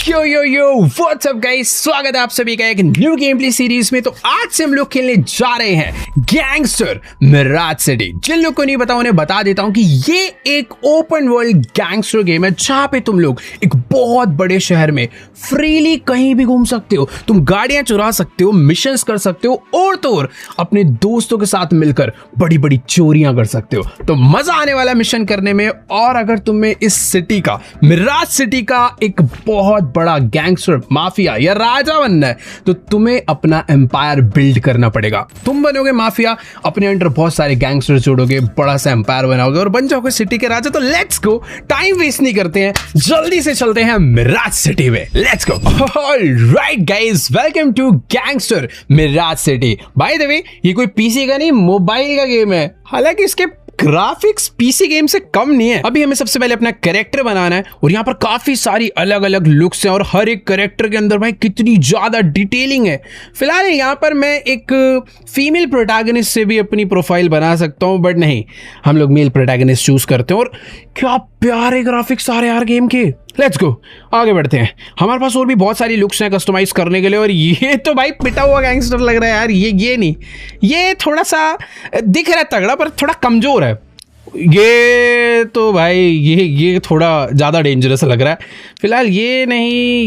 Yo what's up guys, स्वागत है आप सभी का एक न्यू गेम प्ले सीरीज में। तो आज से हम लोग खेलने जा रहे हैं गैंगस्टर मिराज सिटी। जिन लोग को नहीं पता उन्हें बता देता हूं कि ये एक ओपन वर्ल्ड गैंगस्टर गेम है जहां पे तुम लोग एक बहुत बड़े शहर में फ्रीली कहीं भी घूम सकते हो। तुम गाड़ियां चुरा सकते हो, मिशंस कर सकते हो और तो और अपने दोस्तों के साथ मिलकर बड़ी बड़ी चोरियां कर सकते हो। तो मजा आने वाला मिशन करने में। और अगर तुम्हें इस सिटी का, मिराज सिटी का एक बहुत बड़ा गैंगस्टर माफिया या राजा बनना है तो तुम्हें अपना एम्पायर बिल्ड करना पड़ेगा। तुम बनोगे माफिया, अपने अंडर बहुत सारे गैंगस्टर जोड़ोगे, बड़ा सा एम्पायर बनाओगे और बन जाओगे सिटी के राजा। तो लेट्स गो, टाइम वेस्ट नहीं करते हैं, जल्दी से चलते हैं मिराज सिटी में। Let's go. Alright guys, welcome to gangster Miraj City. By the way, ये कोई पीसी का नहीं, मोबाइल का गेम है। हालांकि इसके ग्राफिक्स पीसी गेम से कम नहीं है। अभी हमें सबसे पहले अपना कैरेक्टर बनाना है और यहाँ पर काफी सारी अलग अलग लुक्स हैं और हर एक कैरेक्टर के अंदर भाई कितनी ज्यादा डिटेलिंग है। फिलहाल यहाँ पर मैं एक फीमेल प्रोटैगनिस्ट से भी अपनी प्रोफाइल बना सकता हूँ, बट नहीं, हम लोग मेल प्रोटैगनिस्ट चूज करते हैं। और क्या प्यारे ग्राफिक्स आ रहे हैं यार गेम के। लेट्स गो, आगे बढ़ते हैं। हमारे पास और भी बहुत सारी लुक्स हैं कस्टमाइज करने के लिए। और ये तो भाई पिटा हुआ गैंगस्टर लग रहा है यार। ये नहीं, ये थोड़ा सा दिख रहा है तगड़ा पर थोड़ा कमजोर है। ये तो भाई ये थोड़ा ज़्यादा डेंजरस लग रहा है। फिलहाल ये नहीं,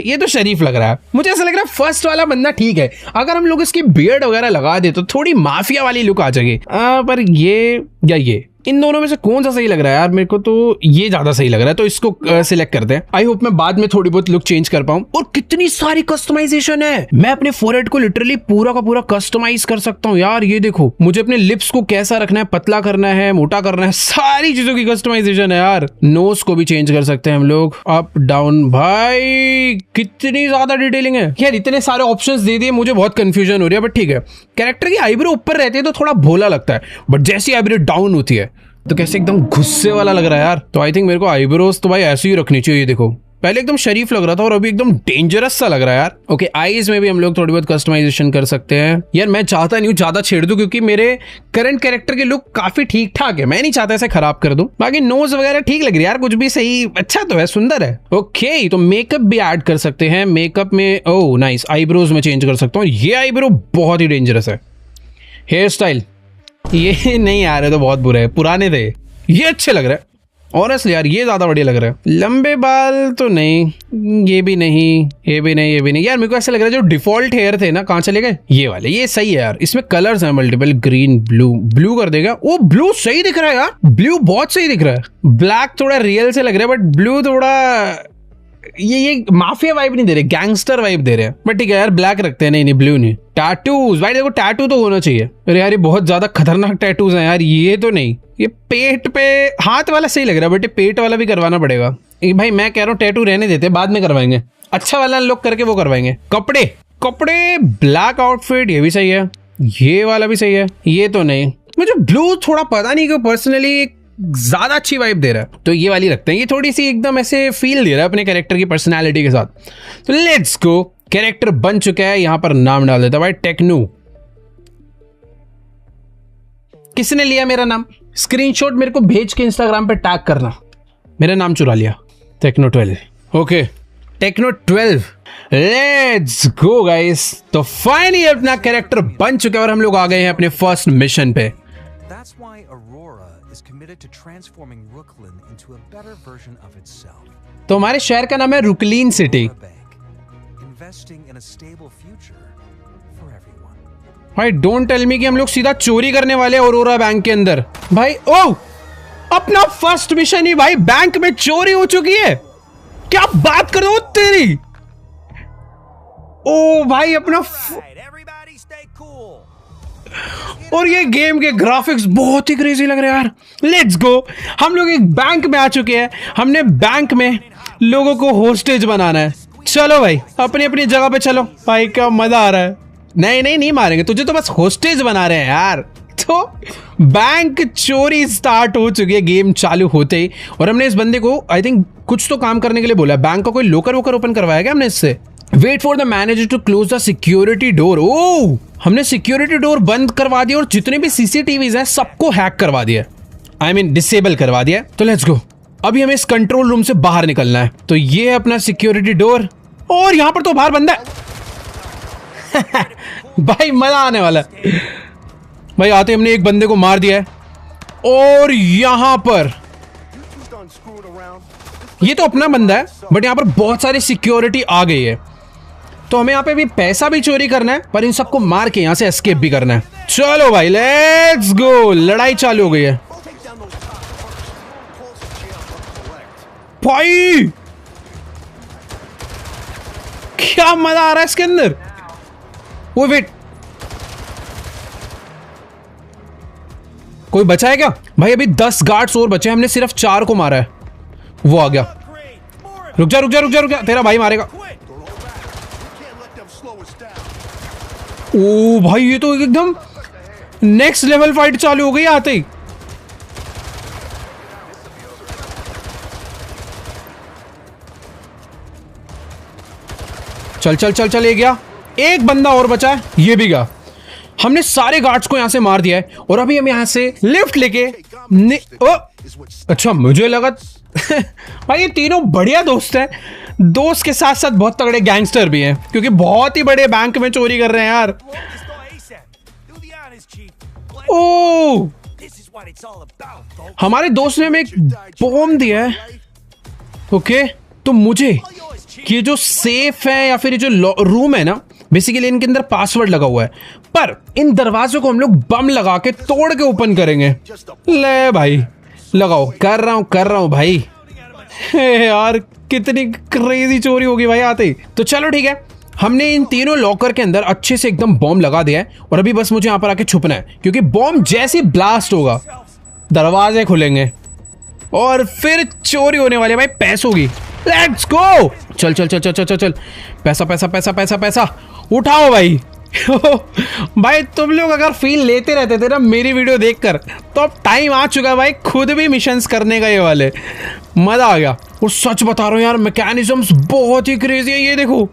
ये तो शरीफ लग रहा है। मुझे ऐसा लग रहा है फर्स्ट वाला बंदा ठीक है। अगर हम लोग इसकी बियर्ड वगैरह लगा दे तो थोड़ी माफिया वाली लुक आ जाएगी। पर ये इन दोनों में से कौन सा सही लग रहा है यार? मेरे को तो ये ज्यादा सही लग रहा है, तो इसको सिलेक्ट करते हैं। आई होप मैं बाद में थोड़ी बहुत लुक चेंज कर पाऊं। और कितनी सारी कस्टमाइजेशन है। मैं अपने फोरहेड को लिटरली पूरा का पूरा कस्टमाइज कर सकता हूँ यार। ये देखो, मुझे अपने लिप्स को कैसा रखना है, पतला करना है, मोटा करना है, सारी चीजों की कस्टमाइजेशन है यार। नोज को भी चेंज कर सकते हैं हम लोग, अप डाउन। भाई कितनी ज्यादा डिटेलिंग है यार। इतने सारे ऑप्शंस दे दिए, मुझे बहुत कंफ्यूजन हो रही है। बट ठीक है, कैरेक्टर की आईब्रो ऊपर रहती है तो थोड़ा भोला लगता है, बट जैसी आईब्रो डाउन होती है तो कैसे एकदम गुस्से वाला लग रहा है यार। तो आई थिंक मेरे को आईब्रोज तो भाई ऐसी ही रखनी चाहिए। ये देखो, पहले एकदम शरीफ लग रहा था और अभी एकदम डेंजरस सा लग रहा है यार। ओके, आईज में भी हम लोग थोड़ी बहुत कस्टमाइजेशन कर सकते हैं यार। मैं चाहता नहीं हूँ ज्यादा छेड़ दूं क्योंकि मेरे करंट कैरेक्टर की लुक काफी ठीक ठाक है। मैं नहीं चाहता ऐसे खराब कर दूं। बाकी नोज वगैरह ठीक लग रही है यार, कुछ भी सही, अच्छा तो है, सुंदर है। ओके, तो मेकअप भी ऐड कर सकते हैं। मेकअप में ओह नाइस, आईब्रोज में चेंज कर सकता हूँ। ये आईब्रो बहुत ही डेंजरस है। हेयर स्टाइल ये नहीं आ रहे तो बहुत बुरे है, पुराने थे। ये अच्छे लग रहा है ऑनेस्टली यार, ये ज्यादा बढ़िया लग रहा है। लंबे बाल तो नहीं, ये भी नहीं, ये भी नहीं, ये भी नहीं यार। मेरे को ऐसा लग रहा है जो डिफॉल्ट हेयर थे ना, कहाँ चले गए ये वाले। ये सही है यार। इसमें कलर्स हैं मल्टीपल, ग्रीन, ब्लू कर देगा। वो ब्लू सही दिख रहा है यार, ब्लू बहुत सही दिख रहा है। ब्लैक थोड़ा रियल से लग रहा है, बट ब्लू थोड़ा ये माफिया वाइब नहीं दे रहे, गैंगस्टर वाइब दे रहे हैं। बट ठीक है यार, ब्लैक रखते हैं। नहीं ब्लू नहीं। टैटूज भाई देखो, टैटू तो होना चाहिए। अरे यार ये बहुत ज्यादा खतरनाक टैटूज हैं यार। ये तो नहीं, ये पेट पे, हाथ वाला सही लग रहा है बट ये पेट वाला भी करवाना पड़ेगा। भाई मैं कह रहा हूँ टैटू रहने देते, बाद में करवाएंगे। अच्छा वाला लुक करके वो करवाएंगे। कपड़े ब्लैक आउटफिट, ये भी सही है। ये वाला भी सही है। ये तो नहीं, मुझे ब्लू थोड़ा पता नहीं क्यों पर्सनली ज्यादा अच्छी वाइब दे रहा है, तो ये वाली रखते हैं। ये थोड़ी सी एकदम ऐसे फील दे रहा है अपने कैरेक्टर की पर्सनालिटी के साथ। तो लेट्स गो, कैरेक्टर बन चुका है। यहां पर नाम डाल देता भाई, टेक्नो। किसने लिया मेरा नाम? स्क्रीनशॉट मेरे को भेज के इंस्टाग्राम पे टैग करना। मेरा नाम चुरा लिया, techno 12। Okay, techno 12। Let's go guys. तो फाइनली अपना कैरेक्टर बन चुका है और हम लोग आ गए हैं अपने फर्स्ट मिशन पे। That's why Aurora is committed to transforming Brooklyn into a better version of itself. तो हमारे शहर का नाम है Brooklyn city. Investing in a stable future for everyone. भाई डोंट टेल मी कि हम लोग सीधा चोरी करने वाले हैं औरोरा बैंक के अंदर। भाई ओह, अपना फर्स्ट मिशन ही भाई बैंक में चोरी हो चुकी है। क्या बात कर रहे हो तेरी? ओ भाई अपना Everybody stay cool. और ये गेम के ग्राफिक्स बहुत ही क्रेजी लग रहे हैं यार। लेट्स गो, हम लोग एक बैंक में आ चुके हैं। हमने बैंक में लोगों को होस्टेज बनाना है। चलो भाई अपनी अपनी जगह पे चलो। भाई क्या मजा आ रहा है। नहीं मारेंगे तुझे, तो बस होस्टेज बना रहे हैं यार। तो बैंक चोरी स्टार्ट हो चुकी है गेम चालू होते ही। और हमने इस बंदे को आई थिंक कुछ तो काम करने के लिए बोला। बैंक का कोई लोकर वोकर ओपन करवाया क्या हमने इससे? Wait for the manager to close the security door. ओ, हमने सिक्योरिटी डोर बंद करवा दिया और जितने भी सीसीटीवीज हैं सबको हैक करवा दिया, आई मीन डिसेबल करवा दिया। तो लेट्स गो, अभी हमें इस कंट्रोल रूम से बाहर निकलना है। तो ये है अपना सिक्योरिटी डोर, और यहां पर तो बाहर बंदा है। भाई मजा आने वाला है। भाई आते हमने एक बंदे को मार दिया है, और यहां पर ये तो अपना बंदा है, बट यहां पर बहुत सारी सिक्योरिटी आ गई है। तो हमें यहाँ पे भी पैसा भी चोरी करना है, पर इन सबको मार के यहाँ से एस्केप भी करना है। चलो भाई लेट्स गो। लड़ाई चालू हो गई है भाई, क्या मजा आ रहा है इसके अंदर। वो वेट, कोई बचा है क्या भाई? अभी 10 गार्ड्स और बचे, हमने सिर्फ 4 को मारा है। वो आ गया। रुक जा रुक जा रुक जा रुक जा, तेरा भाई मारेगा। ओ भाई ये तो एकदम नेक्स्ट लेवल फाइट चालू हो गई आते ही। चल चल चल चल, ये गया। एक बंदा और बचा है, ये भी गया। हमने सारे गार्ड्स को यहां से मार दिया है, और अभी हम यहां से लिफ्ट लेके अच्छा मुझे लगा भाई ये तीनों बढ़िया दोस्त हैं। दोस्त के साथ साथ बहुत तगड़े गैंगस्टर भी हैं, क्योंकि बहुत ही बड़े बैंक में चोरी कर रहे हैं यार। ओ हमारे दोस्त ने हमें एक बॉम्ब दिया है। ओके, तो मुझे ये जो सेफ है या फिर ये जो रूम है ना, बेसिकली इनके अंदर पासवर्ड लगा हुआ है, पर इन दरवाजों को हम लोग बम लगा के तोड़ के ओपन करेंगे। ले भाई लगाओ, कर रहा हूं भाई। यार कितनी क्रेजी चोरी होगी भाई आते ही। तो चलो ठीक है, हमने इन तीनों लॉकर के अंदर अच्छे से एकदम बॉम्ब लगा दिया है, और अभी बस मुझे यहां पर आके छुपना है, क्योंकि बॉम्ब जैसे ब्लास्ट होगा दरवाजे खुलेंगे और फिर चोरी होने वाली है भाई पैसों की। Let's go. चल चल चल चल चल चल, पैसा पैसा पैसा पैसा पैसा उठाओ भाई। भाई तुम लोग अगर फील लेते रहते थे ना मेरी वीडियो देखकर, तो अब टाइम आ चुका है भाई खुद भी मिशंस करने का। ये वाले मजा आ गया। और सच बता रहा हूँ यार, मैकेनिज्म्स बहुत ही क्रेजी है। ये देखो,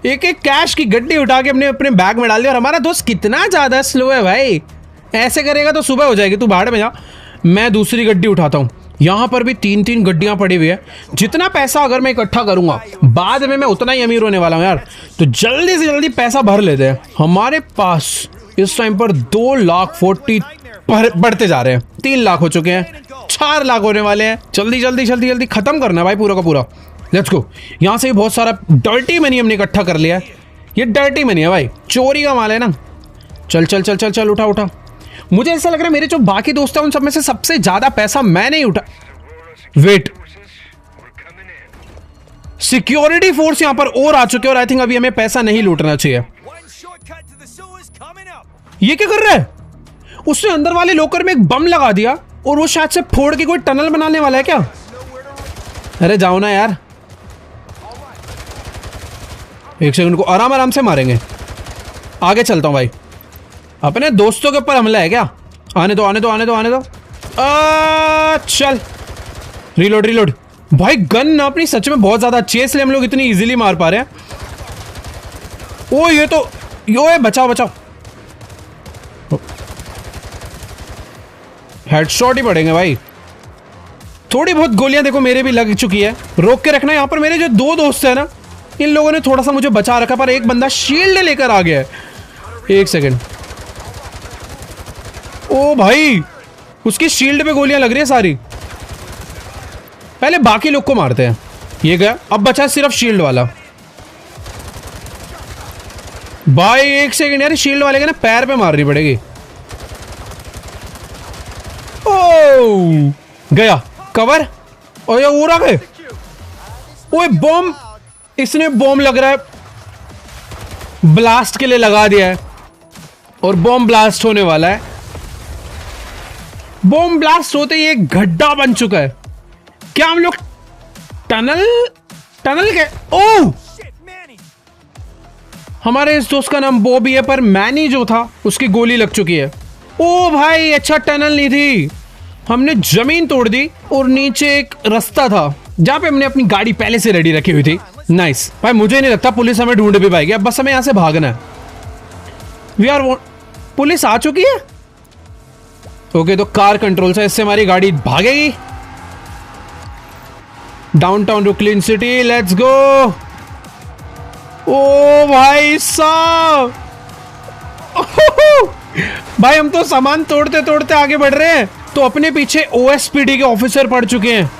एक एक कैश की गड्डी उठा के अपने बैग में डाल दिया, और हमारा दोस्त कितना ज्यादा स्लो है भाई। ऐसे करेगा तो सुबह हो जाएगी, तू भाड़ में जा। मैं दूसरी गड्डी उठाता हूँ। यहाँ पर भी 3-3 गड्डियां पड़ी हुई है। जितना पैसा अगर मैं इकट्ठा करूंगा बाद में मैं उतना ही अमीर होने वाला हूँ यार। तो जल्दी से जल्दी पैसा भर लेते हैं। हमारे पास इस टाइम पर 2,40,000 बढ़ते जा रहे हैं। 3 लाख हो चुके हैं, 4 लाख होने वाले हैं। जल्दी जल्दी जल्दी जल्दी खत्म करना है भाई पूरा का पूरा। Let's go. यहाँ से बहुत सारा डर्टी मनी हमने इकट्ठा कर लिया है। ये डर्टी मनी है भाई, चोरी का माल है ना। चल चल चल चल चल, उठा उठा। मुझे ऐसा लग रहा है मेरे जो बाकी दोस्त हैं उन सब में से सबसे ज्यादा पैसा मैं नहीं उठा। वेट, सिक्योरिटी फोर्स यहां पर और आ चुके हैं, और आई थिंक अभी हमें पैसा नहीं लूटना चाहिए। ये क्या कर रहा है? उसने अंदर वाले लॉकर में एक बम लगा दिया, और वो शायद से फोड़ के कोई टनल बनाने वाला है क्या? अरे जाओ ना यार, एक सेकंड को आराम आराम से मारेंगे। आगे चलता हूं भाई। अपने दोस्तों के ऊपर हमला है क्या? आने दो आने दो आने दो आने दो। चल रिलोड रिलोड। भाई गन अपनी सच में बहुत ज्यादा अच्छी है, इसलिए हम लोग इतनी इजीली मार पा रहे हैं। ओ ये तो यो, बचाओ बचाओ। हेडशॉट ही पड़ेंगे भाई। थोड़ी बहुत गोलियां देखो मेरे भी लग चुकी है। रोक के रखना। यहाँ पर मेरे जो 2 दोस्त हैं ना, इन लोगों ने थोड़ा सा मुझे बचा रखा, पर एक बंदा शील्ड लेकर आ गया है। एक सेकेंड। ओ भाई, उसकी शील्ड पे गोलियां लग रही है सारी। पहले बाकी लोग को मारते हैं। ये गया, अब बचा सिर्फ शील्ड वाला। भाई एक सेकंड यार, शील्ड वाले के ना पैर पे मारनी पड़ेगी। ओ गया कवर। और ये उड़ा गए। ओए बॉम्ब, इसने बॉम्ब लग रहा है ब्लास्ट के लिए लगा दिया है, और बॉम्ब ब्लास्ट होने वाला है। बॉम्ब ब्लास्ट होते ही एक गड्ढा बन चुका है। क्या हम लोग टनल के ओ, हमारे इस दोस्त का नाम बॉबी है, पर मैनी जो था उसकी गोली लग चुकी है। ओ भाई, अच्छा टनल नहीं थी, हमने जमीन तोड़ दी, और नीचे एक रास्ता था जहां पे हमने अपनी गाड़ी पहले से रेडी रखी हुई थी। नाइस भाई, मुझे नहीं लगता पुलिस हमें ढूंढ भी पाएगी। अब बस हमें यहां से भागना है। वी आर पुलिस आ चुकी है। ओके, तो कार कंट्रोल से इससे हमारी गाड़ी भागेगी। Downtown Brooklyn city, let's go. ओ भाई साहब, भाई हम तो सामान तोड़ते तोड़ते आगे बढ़ रहे हैं। तो अपने पीछे ओएसपीडी के ऑफिसर पड़ चुके हैं।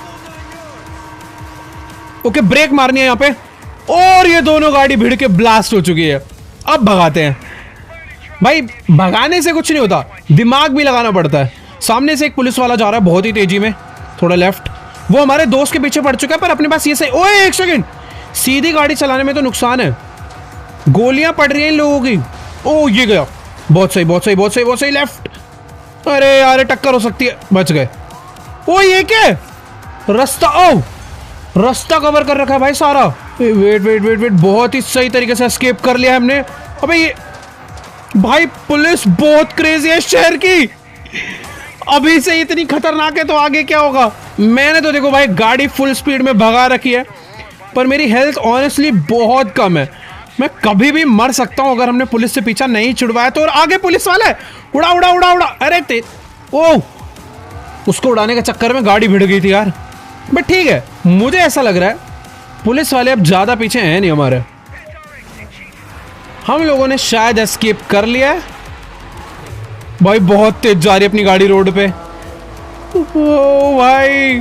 ओके, ब्रेक मारनी है यहाँ पे, और ये दोनों गाड़ी भिड़ के ब्लास्ट हो चुकी है। अब भगाते हैं भाई। भगाने से कुछ नहीं होता, दिमाग भी लगाना पड़ता है। सामने से एक पुलिस वाला जा रहा है बहुत ही तेजी में, थोड़ा लेफ्ट। वो हमारे दोस्त के पीछे पड़ चुका है, पर अपने पास ये सही। ओए एक सेकंड, सीधी गाड़ी चलाने में तो नुकसान है, गोलियां पड़ रही हैं इन लोगों की। ओ ये गया, बहुत सही बहुत सही बहुत सही बहुत सही, लेफ्ट। अरे यार टक्कर हो सकती है, बच गए। ओ ये क्या रास्ता, ओ रास्ता कवर कर रखा है भाई सारा। वेट वेट वेट वेट, बहुत ही सही तरीके से एस्केप कर लिया हमने। अबे ये भाई पुलिस बहुत क्रेजी है शहर की, अभी से इतनी खतरनाक है तो आगे क्या होगा। मैंने तो देखो भाई गाड़ी फुल स्पीड में भगा रखी है, पर मेरी हेल्थ ऑनेस्टली बहुत कम है। मैं कभी भी मर सकता हूं अगर हमने पुलिस से पीछा नहीं छुड़वाया तो। और आगे पुलिस वाला है, उड़ा उड़ा उड़ा उड़ा। अरे ओ, उसको उड़ाने के चक्कर में गाड़ी भिड़ गई थी यार। बट ठीक है, मुझे ऐसा लग रहा है पुलिस वाले अब ज्यादा पीछे हैं नहीं हमारे। हम लोगों ने शायद एस्केप कर लिया है। भाई बहुत तेज जा रही है अपनी गाड़ी रोड पे। ओ भाई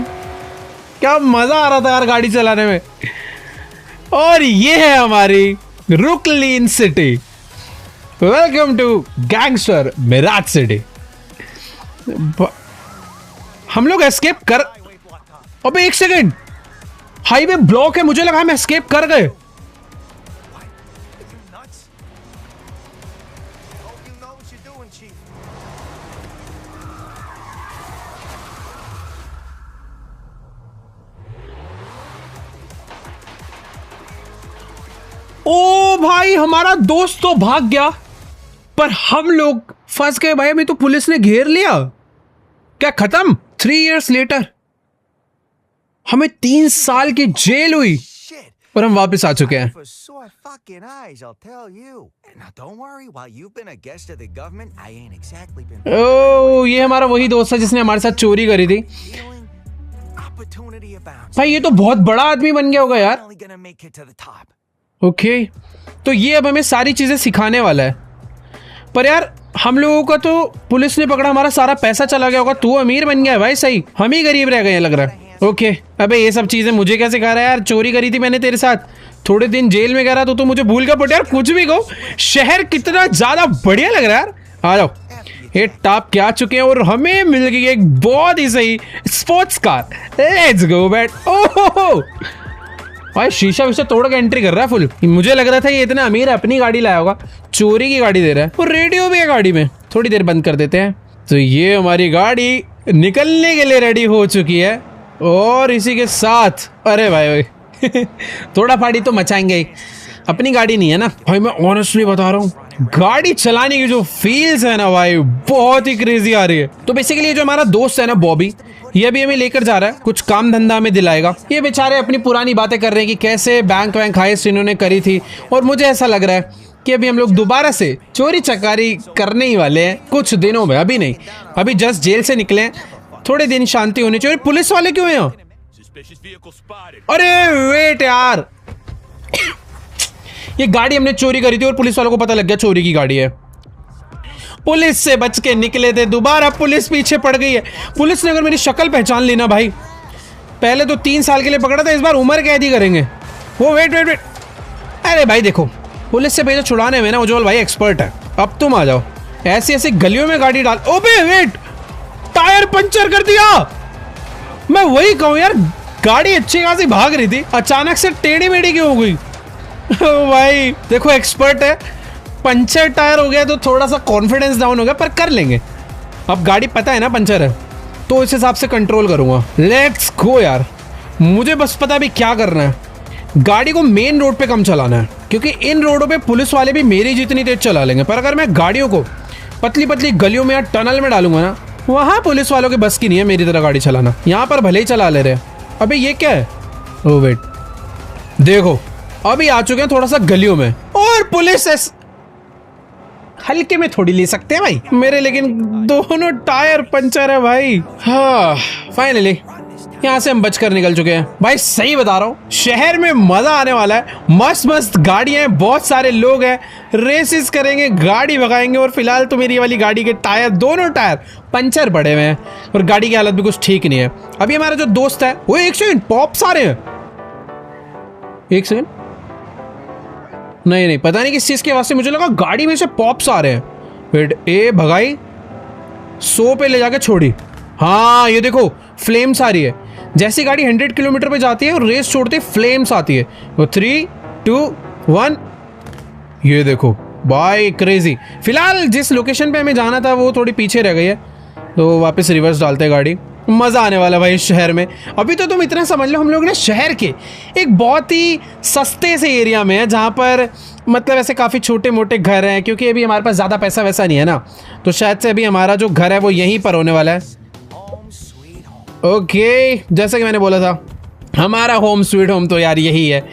क्या मजा आ रहा था यार गाड़ी चलाने में। और ये है हमारी Brooklyn city. Welcome to gangster Miraj city. हम लोग एस्केप कर, अबे एक सेकंड, हाईवे ब्लॉक है, मुझे लगा हम एस्केप कर गए। ओ भाई हमारा दोस्त तो भाग गया, पर हम लोग फंस गए भाई। हमें तो पुलिस ने घेर लिया। क्या खत्म? 3 years later हमें 3 साल की जेल हुई और हम वापस आ चुके हैं। ओ ये हमारा वही दोस्त है जिसने हमारे साथ चोरी करी थी। भाई ये तो बहुत बड़ा आदमी बन गया होगा यार। ओके, तो ये अब हमें सारी चीजें सिखाने वाला है। पर यार हम लोगों का तो पुलिस ने पकड़ा, हमारा सारा पैसा चला गया होगा। तू अमीर बन गया है भाई, सही, हम ही गरीब रह गए लग रहा है। ओके, अबे ये सब चीजें मुझे क्या सिखा रहा है यार। चोरी करी थी मैंने तेरे साथ, थोड़े दिन जेल में गया तो मुझे भूल गया। बट यार कुछ भी कहो, शहर कितना ज्यादा बढ़िया लग रहा है यार। आ जाओ, ये टॉप क्या चुके हैं और हमें मिल गई एक बहुत ही सही sports car. Let's go bat. ओहो भाई शीशा विशा तोड़ के एंट्री कर रहा है फुल। मुझे लग रहा था ये इतना अमीर है, अपनी गाड़ी लाया होगा, चोरी की गाड़ी दे रहा है। और रेडियो भी है गाड़ी में, थोड़ी देर बंद कर देते हैं। तो ये हमारी गाड़ी निकलने के लिए रेडी हो चुकी है। और इसी के साथ अरे भाई थोड़ा फाड़ी तो मचाएंगे ही, अपनी गाड़ी नहीं है ना भाई। मैं ऑनेस्टली बता रहा हूँ, गाड़ी चलाने की जो फील्स है ना भाई, बहुत ही क्रेजी आ रही है। तो बेसिकली जो हमारा दोस्त है ना बॉबी, ये भी हमें लेकर जा रहा है, कुछ काम धंधा हमें दिलाएगा। ये बेचारे अपनी पुरानी बातें कर रहे हैं कि कैसे बैंक वैंक हाइस्ट इन्होंने करी थी। और मुझे ऐसा लग रहा है कि अभी हम लोग दोबारा से चोरी चकारी करने ही वाले हैं कुछ दिनों में। अभी नहीं, अभी जस्ट जेल से निकले हैं, थोड़े दिन शांति होनी चाहिए। पुलिस वाले क्यों हैं यहाँ? अरे वेट यार ये गाड़ी हमने चोरी करी थी और पुलिस वालों को पता लग गया चोरी की गाड़ी है। पुलिस से बच के निकले थे, दोबारा पुलिस पीछे पड़ गई है। पुलिस ने अगर मेरी शक्ल पहचान ली ना भाई, पहले तो 3 साल के लिए पकड़ा था, इस बार उम्र कैद ही करेंगे। वो वेट वेट वेट, अरे भाई देखो, पुलिस से भेजो छुड़ाने में ना उज्जवल भाई एक्सपर्ट है। अब तुम आ जाओ, ऐसी ऐसी गलियों में गाड़ी डाल। ओबे वेट, टायर पंचर कर दिया। मैं वही कहूँ यार, गाड़ी अच्छी खासी भाग रही थी, अचानक से टेढ़ी मेढ़ी क्यों हो गई? भाई देखो एक्सपर्ट है, पंचर टायर हो गया तो थोड़ा सा कॉन्फिडेंस डाउन हो गया, पर कर लेंगे। अब गाड़ी पता है ना पंचर है, तो इस हिसाब से कंट्रोल करूंगा। लेट्स गो यार, मुझे बस पता भी क्या करना है। गाड़ी को मेन रोड पे कम चलाना है, क्योंकि इन रोडों पे पुलिस वाले भी मेरी जितनी तेज चला लेंगे। पर अगर मैं गाड़ियों को पतली पतली गलियों में या टनल में डालूंगा ना, वहां पुलिस वालों के बस की नहीं है मेरी तरह गाड़ी चलाना। यहाँ पर भले ही चला ले रहे हैं। अबे ये क्या है? ओ वेट, देखो अभी आ चुके हैं थोड़ा सा गलियों में, और पुलिस हल्के में थोड़ी ले सकते हैं भाई मेरे, लेकिन दोनों टायर पंचर है भाई। हाँ फाइनली यहाँ से हम बचकर निकल चुके हैं। भाई सही बता रहा हूँ, शहर में मजा आने वाला है। मस्त मस्त गाड़ियां हैं, बहुत सारे लोग हैं, रेसेस करेंगे, गाड़ी भगाएंगे। और फिलहाल तो मेरी वाली गाड़ी के टायर, दोनों टायर पंचर पड़े हुए हैं और गाड़ी की हालत भी कुछ ठीक नहीं है। अभी हमारा जो दोस्त है वो, एक सेकंड, पॉप्स आ रहे हैं। एक सेकंड, नहीं पता नहीं किस चीज के वास्ते मुझे लगा गाड़ी में से पॉप्स आ रहे हैं। वेट, ए भगाई 100 पे ले जाके छोड़ी। हाँ ये देखो फ्लेम्स आ रही है। जैसी गाड़ी 100 किलोमीटर पे जाती है और रेस छोड़ती फ्लेम्स आती है। वो 3, 2, 1, ये देखो भाई क्रेजी। फिलहाल जिस लोकेशन पे हमें जाना था वो थोड़ी पीछे रह गई है, तो वापस रिवर्स डालते हैं गाड़ी। मज़ा आने वाला भाई इस शहर में। अभी तो तुम इतना समझ लो, हम लोग ना शहर के एक बहुत ही सस्ते से एरिया में है, जहाँ पर मतलब ऐसे काफ़ी छोटे मोटे घर हैं, क्योंकि अभी हमारे पास ज़्यादा पैसा वैसा नहीं है ना, तो शायद से अभी हमारा जो घर है वो यहीं पर होने वाला है। ओके, जैसा कि मैंने बोला था, हमारा होम स्वीट होम तो यार यही है।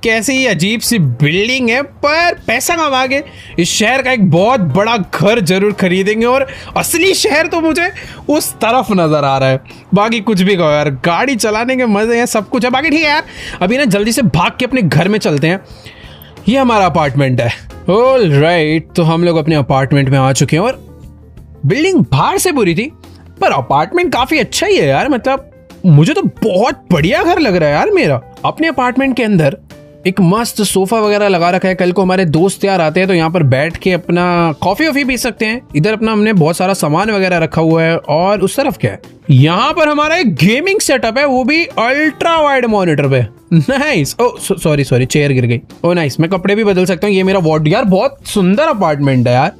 कैसी अजीब सी बिल्डिंग है, पर पैसा कमा के इस शहर का एक बहुत बड़ा घर जरूर खरीदेंगे। और असली शहर तो मुझे उस तरफ नजर आ रहा है। बाकी कुछ भी कहो यार, गाड़ी चलाने के मजे हैं, सब कुछ है। बाकी ठीक है यार, अभी ना जल्दी से भाग के अपने घर में चलते हैं। ये हमारा अपार्टमेंट है। ऑलराइट, तो हम लोग अपने अपार्टमेंट में आ चुके हैं। और बिल्डिंग बाहर से बुरी थी, पर अपार्टमेंट काफी अच्छा ही है यार। मतलब मुझे तो बहुत बढ़िया घर लग रहा है यार मेरा। अपने अपार्टमेंट के अंदर एक मस्त सोफा वगैरह लगा रखा है। कल को हमारे दोस्त यार आते हैं तो यहाँ पर बैठ के अपना कॉफी वॉफी पी सकते हैं। इधर अपना हमने बहुत सारा सामान वगैरह रखा हुआ है। और उस तरफ क्या है, यहाँ पर हमारा एक गेमिंग सेटअप है, वो भी अल्ट्रा वाइड मॉनिटर पे। नाइस। ओ सॉरी चेयर गिर गई। ओ नाइस, मैं कपड़े भी बदल सकता हूँ। ये मेरा वार्ड, यार बहुत सुंदर अपार्टमेंट है यार।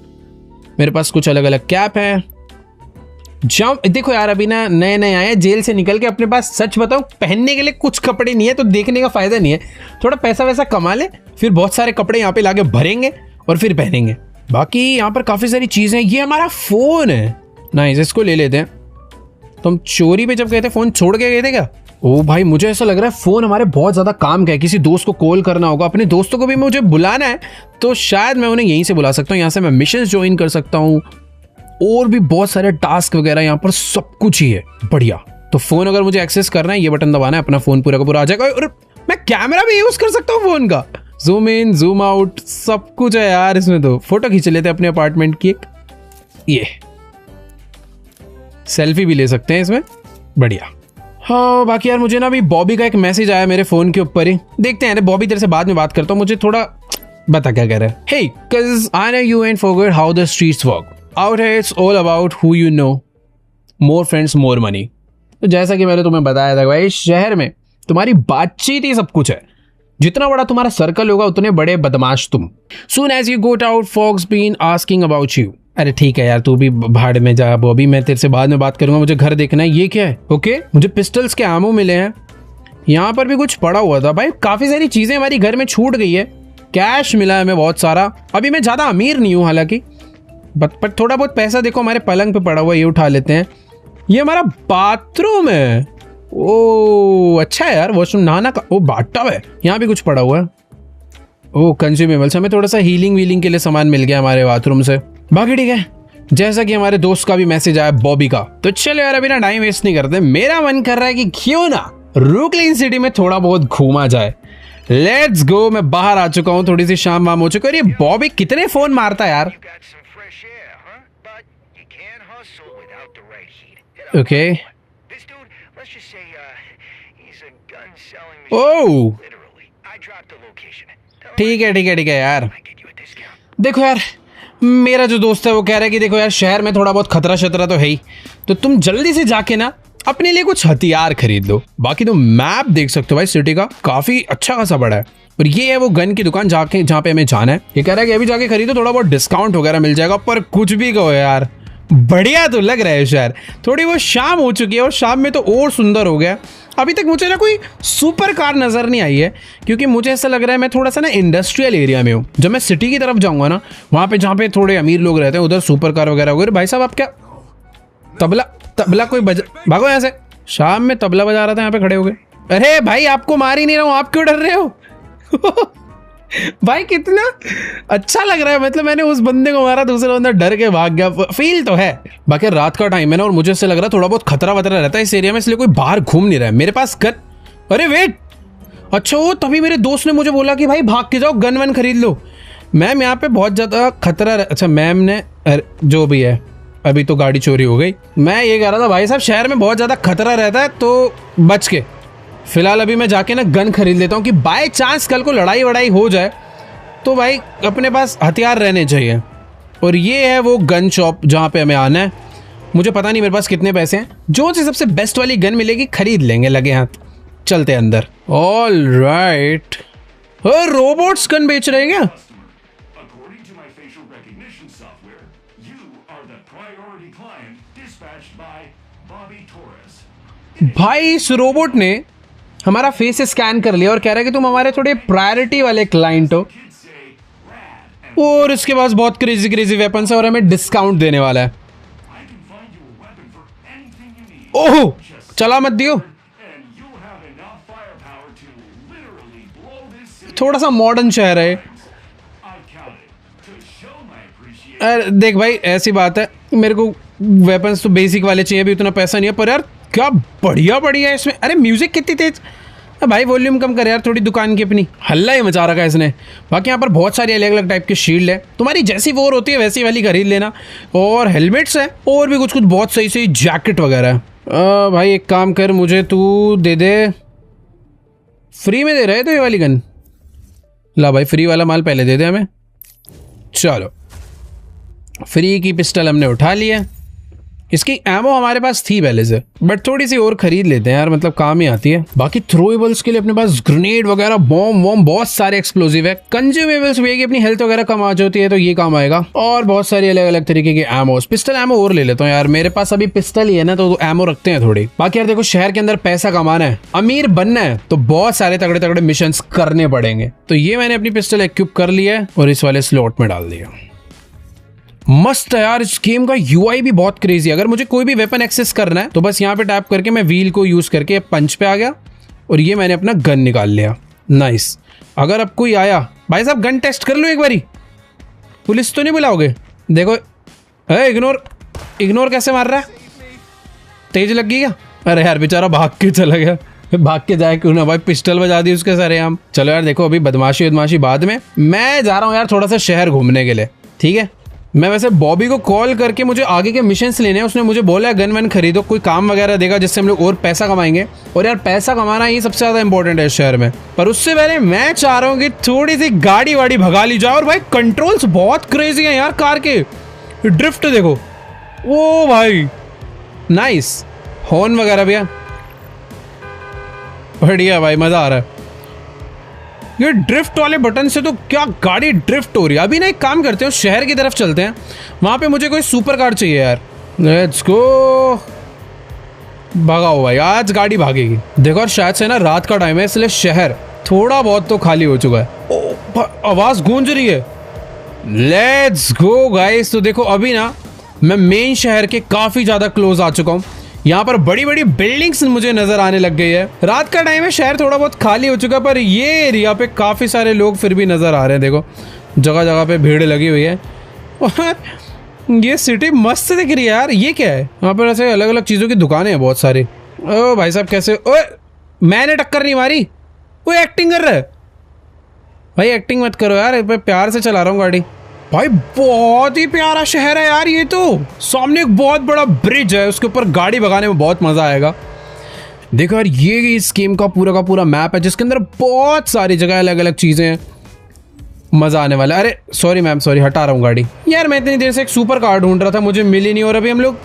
मेरे पास कुछ अलग अलग कैप है। देखो यार, अभी ना नए नए आए जेल से निकल के, अपने पास सच बताऊं पहनने के लिए कुछ कपड़े नहीं है, तो देखने का फायदा नहीं है। थोड़ा पैसा वैसा कमा ले, फिर बहुत सारे कपड़े यहाँ पे लाके भरेंगे और फिर पहनेंगे। बाकी यहाँ पर काफी सारी चीजें। ये हमारा फोन है, नाइस, इसको ले लेते हैं। तो हम चोरी पे जब गए थे, फोन छोड़ के गए थे क्या? ओ भाई, मुझे ऐसा लग रहा है फोन हमारे बहुत ज्यादा काम का है। किसी दोस्त को कॉल करना होगा, अपने दोस्तों को भी मुझे बुलाना है, तो शायद मैं उन्हें यहीं से बुला सकता हूँ। यहाँ से मैं मिशन ज्वाइन कर सकता हूँ और भी बहुत सारे टास्क वगैरह, यहाँ पर सब कुछ ही है बढ़िया। तो फोन अगर मुझे एक्सेस करना है, ये बटन दबाना है, अपना फोन पूरा का पूरा आ जाएगा। और मैं कैमरा भी यूज कर सकता हूँ फोन का, जूम इन जूम आउट सब कुछ है यार इसमें। तो फोटो खींच लेते हैं अपने अपार्टमेंट की एक, ये सेल्फी भी ले सकते हैं इसमें, बढ़िया। हाँ बाकी यार, मुझे ना अभी बॉबी का एक मैसेज आया मेरे फोन के ऊपर ही, देखते हैं। बॉबी तेरे से बाद में बात करता हूँ, मुझे थोड़ा बता क्या कह रहा है। हे cuz I know you ain't forget how the streets work. Out here it's all about who you know. More friends, more money. तो जैसा कि मैंने तुम्हें बताया था भाई, शहर में तुम्हारी बातचीत ही सब कुछ है। जितना बड़ा तुम्हारा सर्कल होगा, उतने बड़े बदमाश तुम। Soon as you got out, folks been asking about you. अरे ठीक है यार, तू भी भाड़ में जा बॉबी, मैं तेरे से बाद में बात करूंगा, मुझे घर देखना है। ये क्या है? ओके, मुझे पिस्टल्स के आमो मिले हैं। यहाँ पर भी कुछ पड़ा हुआ था भाई, काफी सारी चीजें हमारी घर में छूट गई है। कैश मिला है हमें बहुत सारा। अभी मैं ज्यादा अमीर नहीं हूँ हालांकि, पर थोड़ा बहुत पैसा देखो हमारे पलंग पे पड़ा हुआ है, ये उठा लेते हैं। ये हमारा बाथरूम है। ओ अच्छा है यार, वॉशरूम नहाना का। ओ बाथटब है, यहाँ भी कुछ पड़ा हुआ है। ओ कंज्यूमेबल्स, हमें थोड़ा सा हीलिंग वीलिंग के लिए सामान मिल गया हमारे बाथरूम से। बाकी ठीक है, जैसा कि हमारे दोस्त का भी मैसेज आया बॉबी का, तो चलो यार अभी ना टाइम वेस्ट नहीं करते। मेरा मन कर रहा है कि क्यों ना ब्रुकलिन सिटी में थोड़ा बहुत घूमा जाए। Let's go. मैं बाहर आ चुका हूँ, थोड़ी सी शाम वाम हो चुकी है। और ये बॉबी कितने फोन मारता है यार। ओके ओह ठीक है यार। देखो यार, मेरा जो दोस्त है वो कह रहा है कि देखो यार, शहर में थोड़ा बहुत खतरा शतरा तो है ही, तो तुम जल्दी से जाके ना अपने लिए कुछ हथियार खरीद लो। बाकी तो मैप देख सकते हो भाई, सिटी का काफी अच्छा खासा बड़ा है। और ये है वो गन की दुकान जाके जहाँ पे हमें जाना है। ये कह रहा है कि अभी जाके खरीदो, थोड़ा बहुत डिस्काउंट वगैरह मिल जाएगा। पर कुछ भी कहो यार, बढ़िया तो लग रहा है शहर। थोड़ी वो शाम हो चुकी है और शाम में तो और सुंदर हो गया। अभी तक मुझे ना कोई सुपर कार नजर नहीं आई है, क्योंकि मुझे ऐसा लग रहा है मैं थोड़ा सा ना इंडस्ट्रियल एरिया में हूँ। जब मैं सिटी की तरफ जाऊंगा ना, वहाँ पे जहाँ पे थोड़े अमीर लोग रहते हैं, उधर सुपर कार वगैरह वगैरह। भाई साहब आप क्या तबला कोई भागो यहाँ से। शाम में तबला बजा रहा था यहाँ पे खड़े हो गए। अरे भाई आपको मार ही नहीं रहा हूँ, आप क्यों डर रहे हो? भाई कितना अच्छा लग रहा है, मतलब मैंने उस बंदे को मारा, दूसरा बंदा डर के भाग गया, फील तो है। बाकी रात का टाइम है ना, और मुझे ऐसा लग रहा है थोड़ा बहुत खतरा वतरा रहता है इस एरिया में, इसलिए कोई बाहर घूम नहीं रहा है। मेरे पास गन, अरे वेट, अच्छा वो तभी मेरे दोस्त ने मुझे बोला कि भाई भाग के जाओ, गन वन खरीद लो। मैम यहाँ पे बहुत ज़्यादा खतरा, अच्छा मैम ने, जो भी है, अभी तो गाड़ी चोरी हो गई। मैं ये कह रहा था भाई साहब शहर में बहुत ज़्यादा खतरा रहता है, तो बच के। फिलहाल अभी मैं जाके ना गन खरीद लेता हूँ कि बाय चांस कल को लड़ाई वड़ाई हो जाए तो भाई अपने पास हथियार रहने चाहिए। और ये है वो गन शॉप जहाँ पे हमें आना है। मुझे पता नहीं मेरे पास कितने पैसे हैं, जो सी सबसे बेस्ट वाली गन मिलेगी खरीद लेंगे लगे हाथ। चलते अंदर। ऑल राइट, रोबोट्स गन बेच रहे हैं क्या? According to my facial recognition software, you are the priority client dispatched by Bobby Torres. भाई इस रोबोट ने हमारा फेस स्कैन कर लिया और कह रहा है कि तुम हमारे थोड़े प्रायोरिटी वाले क्लाइंट हो, Kids say rad, and और इसके पास बहुत क्रेजी क्रेजी वेपन्स है और हमें डिस्काउंट देने वाला है। I can find you a weapon for anything you need. ओह चला मत दियो, And you'll have enough firepower to literally blow this city. थोड़ा सा मॉडर्न शहर है। I counted to show my appreciation. अरे देख भाई ऐसी बात है, मेरे को वेपन्स तो बेसिक वाले चाहिए, भी उतना पैसा नहीं है, पर यार क्या बढ़िया बढ़िया है इसमें। अरे म्यूजिक कितनी तेज, भाई वॉल्यूम कम कर यार थोड़ी, दुकान की अपनी हल्ला ही मचा रखा है इसने। बाकी यहाँ पर बहुत सारी अलग अलग टाइप की शील्ड है, तुम्हारी जैसी वॉर होती है वैसी वाली खरीद लेना। और हेलमेट्स है और भी कुछ कुछ बहुत सही सही जैकेट वगैरह है। भाई एक काम कर, मुझे तू दे दे, फ्री में दे रहे तो ये वाली गन, ला भाई फ्री वाला माल पहले दे दे हमें। चलो फ्री की पिस्टल हमने उठा लिया, इसकी एमो हमारे पास थी पहले से, बट थोड़ी सी और खरीद लेते हैं यार, मतलब काम ही आती है। बाकी थ्रोएबल्स के लिए अपने पास ग्रेनेड वगैरह, बॉम्ब वॉम्ब, बहुत सारे एक्सप्लोजिव है। कंज्यूमेबल्स भी है कि अपनी हेल्थ वगैरह कम आ जाती है तो ये काम आएगा, और बहुत सारी अलग अलग तरीके के एमोस। पिस्टल एमो और ले लेता हूँ यार, मेरे पास अभी पिस्टल ही है ना, तो एमो रखते हैं थोड़ी। बाकी यार देखो शहर के अंदर पैसा कमाना है, अमीर बनना है, तो बहुत सारे तगड़े तगड़े मिशन करने पड़ेंगे। तो ये मैंने अपनी पिस्टल इक्विप कर लिया है और इस वाले स्लॉट में डाल दिया। मस्त है यार, इस गेम का यूआई भी बहुत क्रेजी है। अगर मुझे कोई भी वेपन एक्सेस करना है तो बस यहाँ पे टैप करके मैं व्हील को यूज करके पंच पे आ गया और ये मैंने अपना गन निकाल लिया। नाइस। अगर अब कोई आया, भाई साहब गन टेस्ट कर लो एक बारी, पुलिस तो नहीं बुलाओगे? देखो इग्नोर कैसे मार रहा है, तेज लग गई क्या? अरे यार बेचारा भाग के चला गया, भाग के जाए क्यों ना भाई, पिस्टल बजा दी उसके सारे हम। चलो यार देखो अभी बदमाशी बाद में, मैं जा रहा हूँ यार थोड़ा सा शहर घूमने के लिए, ठीक है। मैं वैसे बॉबी को कॉल करके मुझे आगे के मिशंस लेने हैं, उसने मुझे बोला है गन वन खरीदो, कोई काम वगैरह देगा जिससे हम लोग और पैसा कमाएंगे। और यार पैसा कमाना ही सबसे ज़्यादा इंपॉर्टेंट है इस शहर में। पर उससे पहले मैं चाह रहा हूँ कि थोड़ी सी गाड़ी वाड़ी भगा ली जाए। और भाई कंट्रोल्स बहुत क्रेजी हैं यार कार के, ड्रिफ्ट देखो, ओ भाई नाइस, हॉर्न वगैरह भी है, बढ़िया भाई मज़ा आ रहा है। ये ड्रिफ्ट वाले बटन से तो क्या गाड़ी ड्रिफ्ट हो रही है। अभी ना एक काम करते हैं, शहर की तरफ चलते हैं, वहां पे मुझे कोई सुपर कार चाहिए यार। लेट्स गो, भगाओ भाई, आज गाड़ी भागेगी। देखो और शायद से ना रात का टाइम है इसलिए शहर थोड़ा बहुत तो खाली हो चुका है। ओ आवाज गूंज रही है, लेट्स गो गाइस। तो देखो अभी ना मैं मेन शहर के काफी ज्यादा क्लोज आ चुका हूँ। यहाँ पर बड़ी बड़ी बिल्डिंग्स मुझे नजर आने लग गई है। रात का टाइम है, शहर थोड़ा बहुत खाली हो चुका है, पर ये एरिया पे काफी सारे लोग फिर भी नजर आ रहे हैं। देखो जगह जगह पे भीड़ लगी हुई है और ये सिटी मस्त दिख रही है यार। ये क्या है, यहाँ पर ऐसे अलग अलग चीजों की दुकानें हैं बहुत सारी। ओ भाई साहब कैसे, ओए मैंने टक्कर नहीं मारी, वो एक्टिंग कर रहा है। भाई एक्टिंग मत करो यार, मैं प्यार से चला रहा हूँ गाड़ी। भाई बहुत ही प्यारा शहर है यार ये तो, सामने एक बहुत बड़ा ब्रिज है, उसके ऊपर गाड़ी भगाने में बहुत मजा आएगा। देखो यार ये इस गेम का पूरा मैप है जिसके अंदर बहुत सारी जगह अलग अलग चीजें हैं, मजा आने वाला है। अरे सॉरी मैम, सॉरी, हटा रहा हूँ गाड़ी। यार मैं इतनी देर से एक सुपर कार ढूंढ रहा था, मुझे मिली नहीं, और अभी हम लोग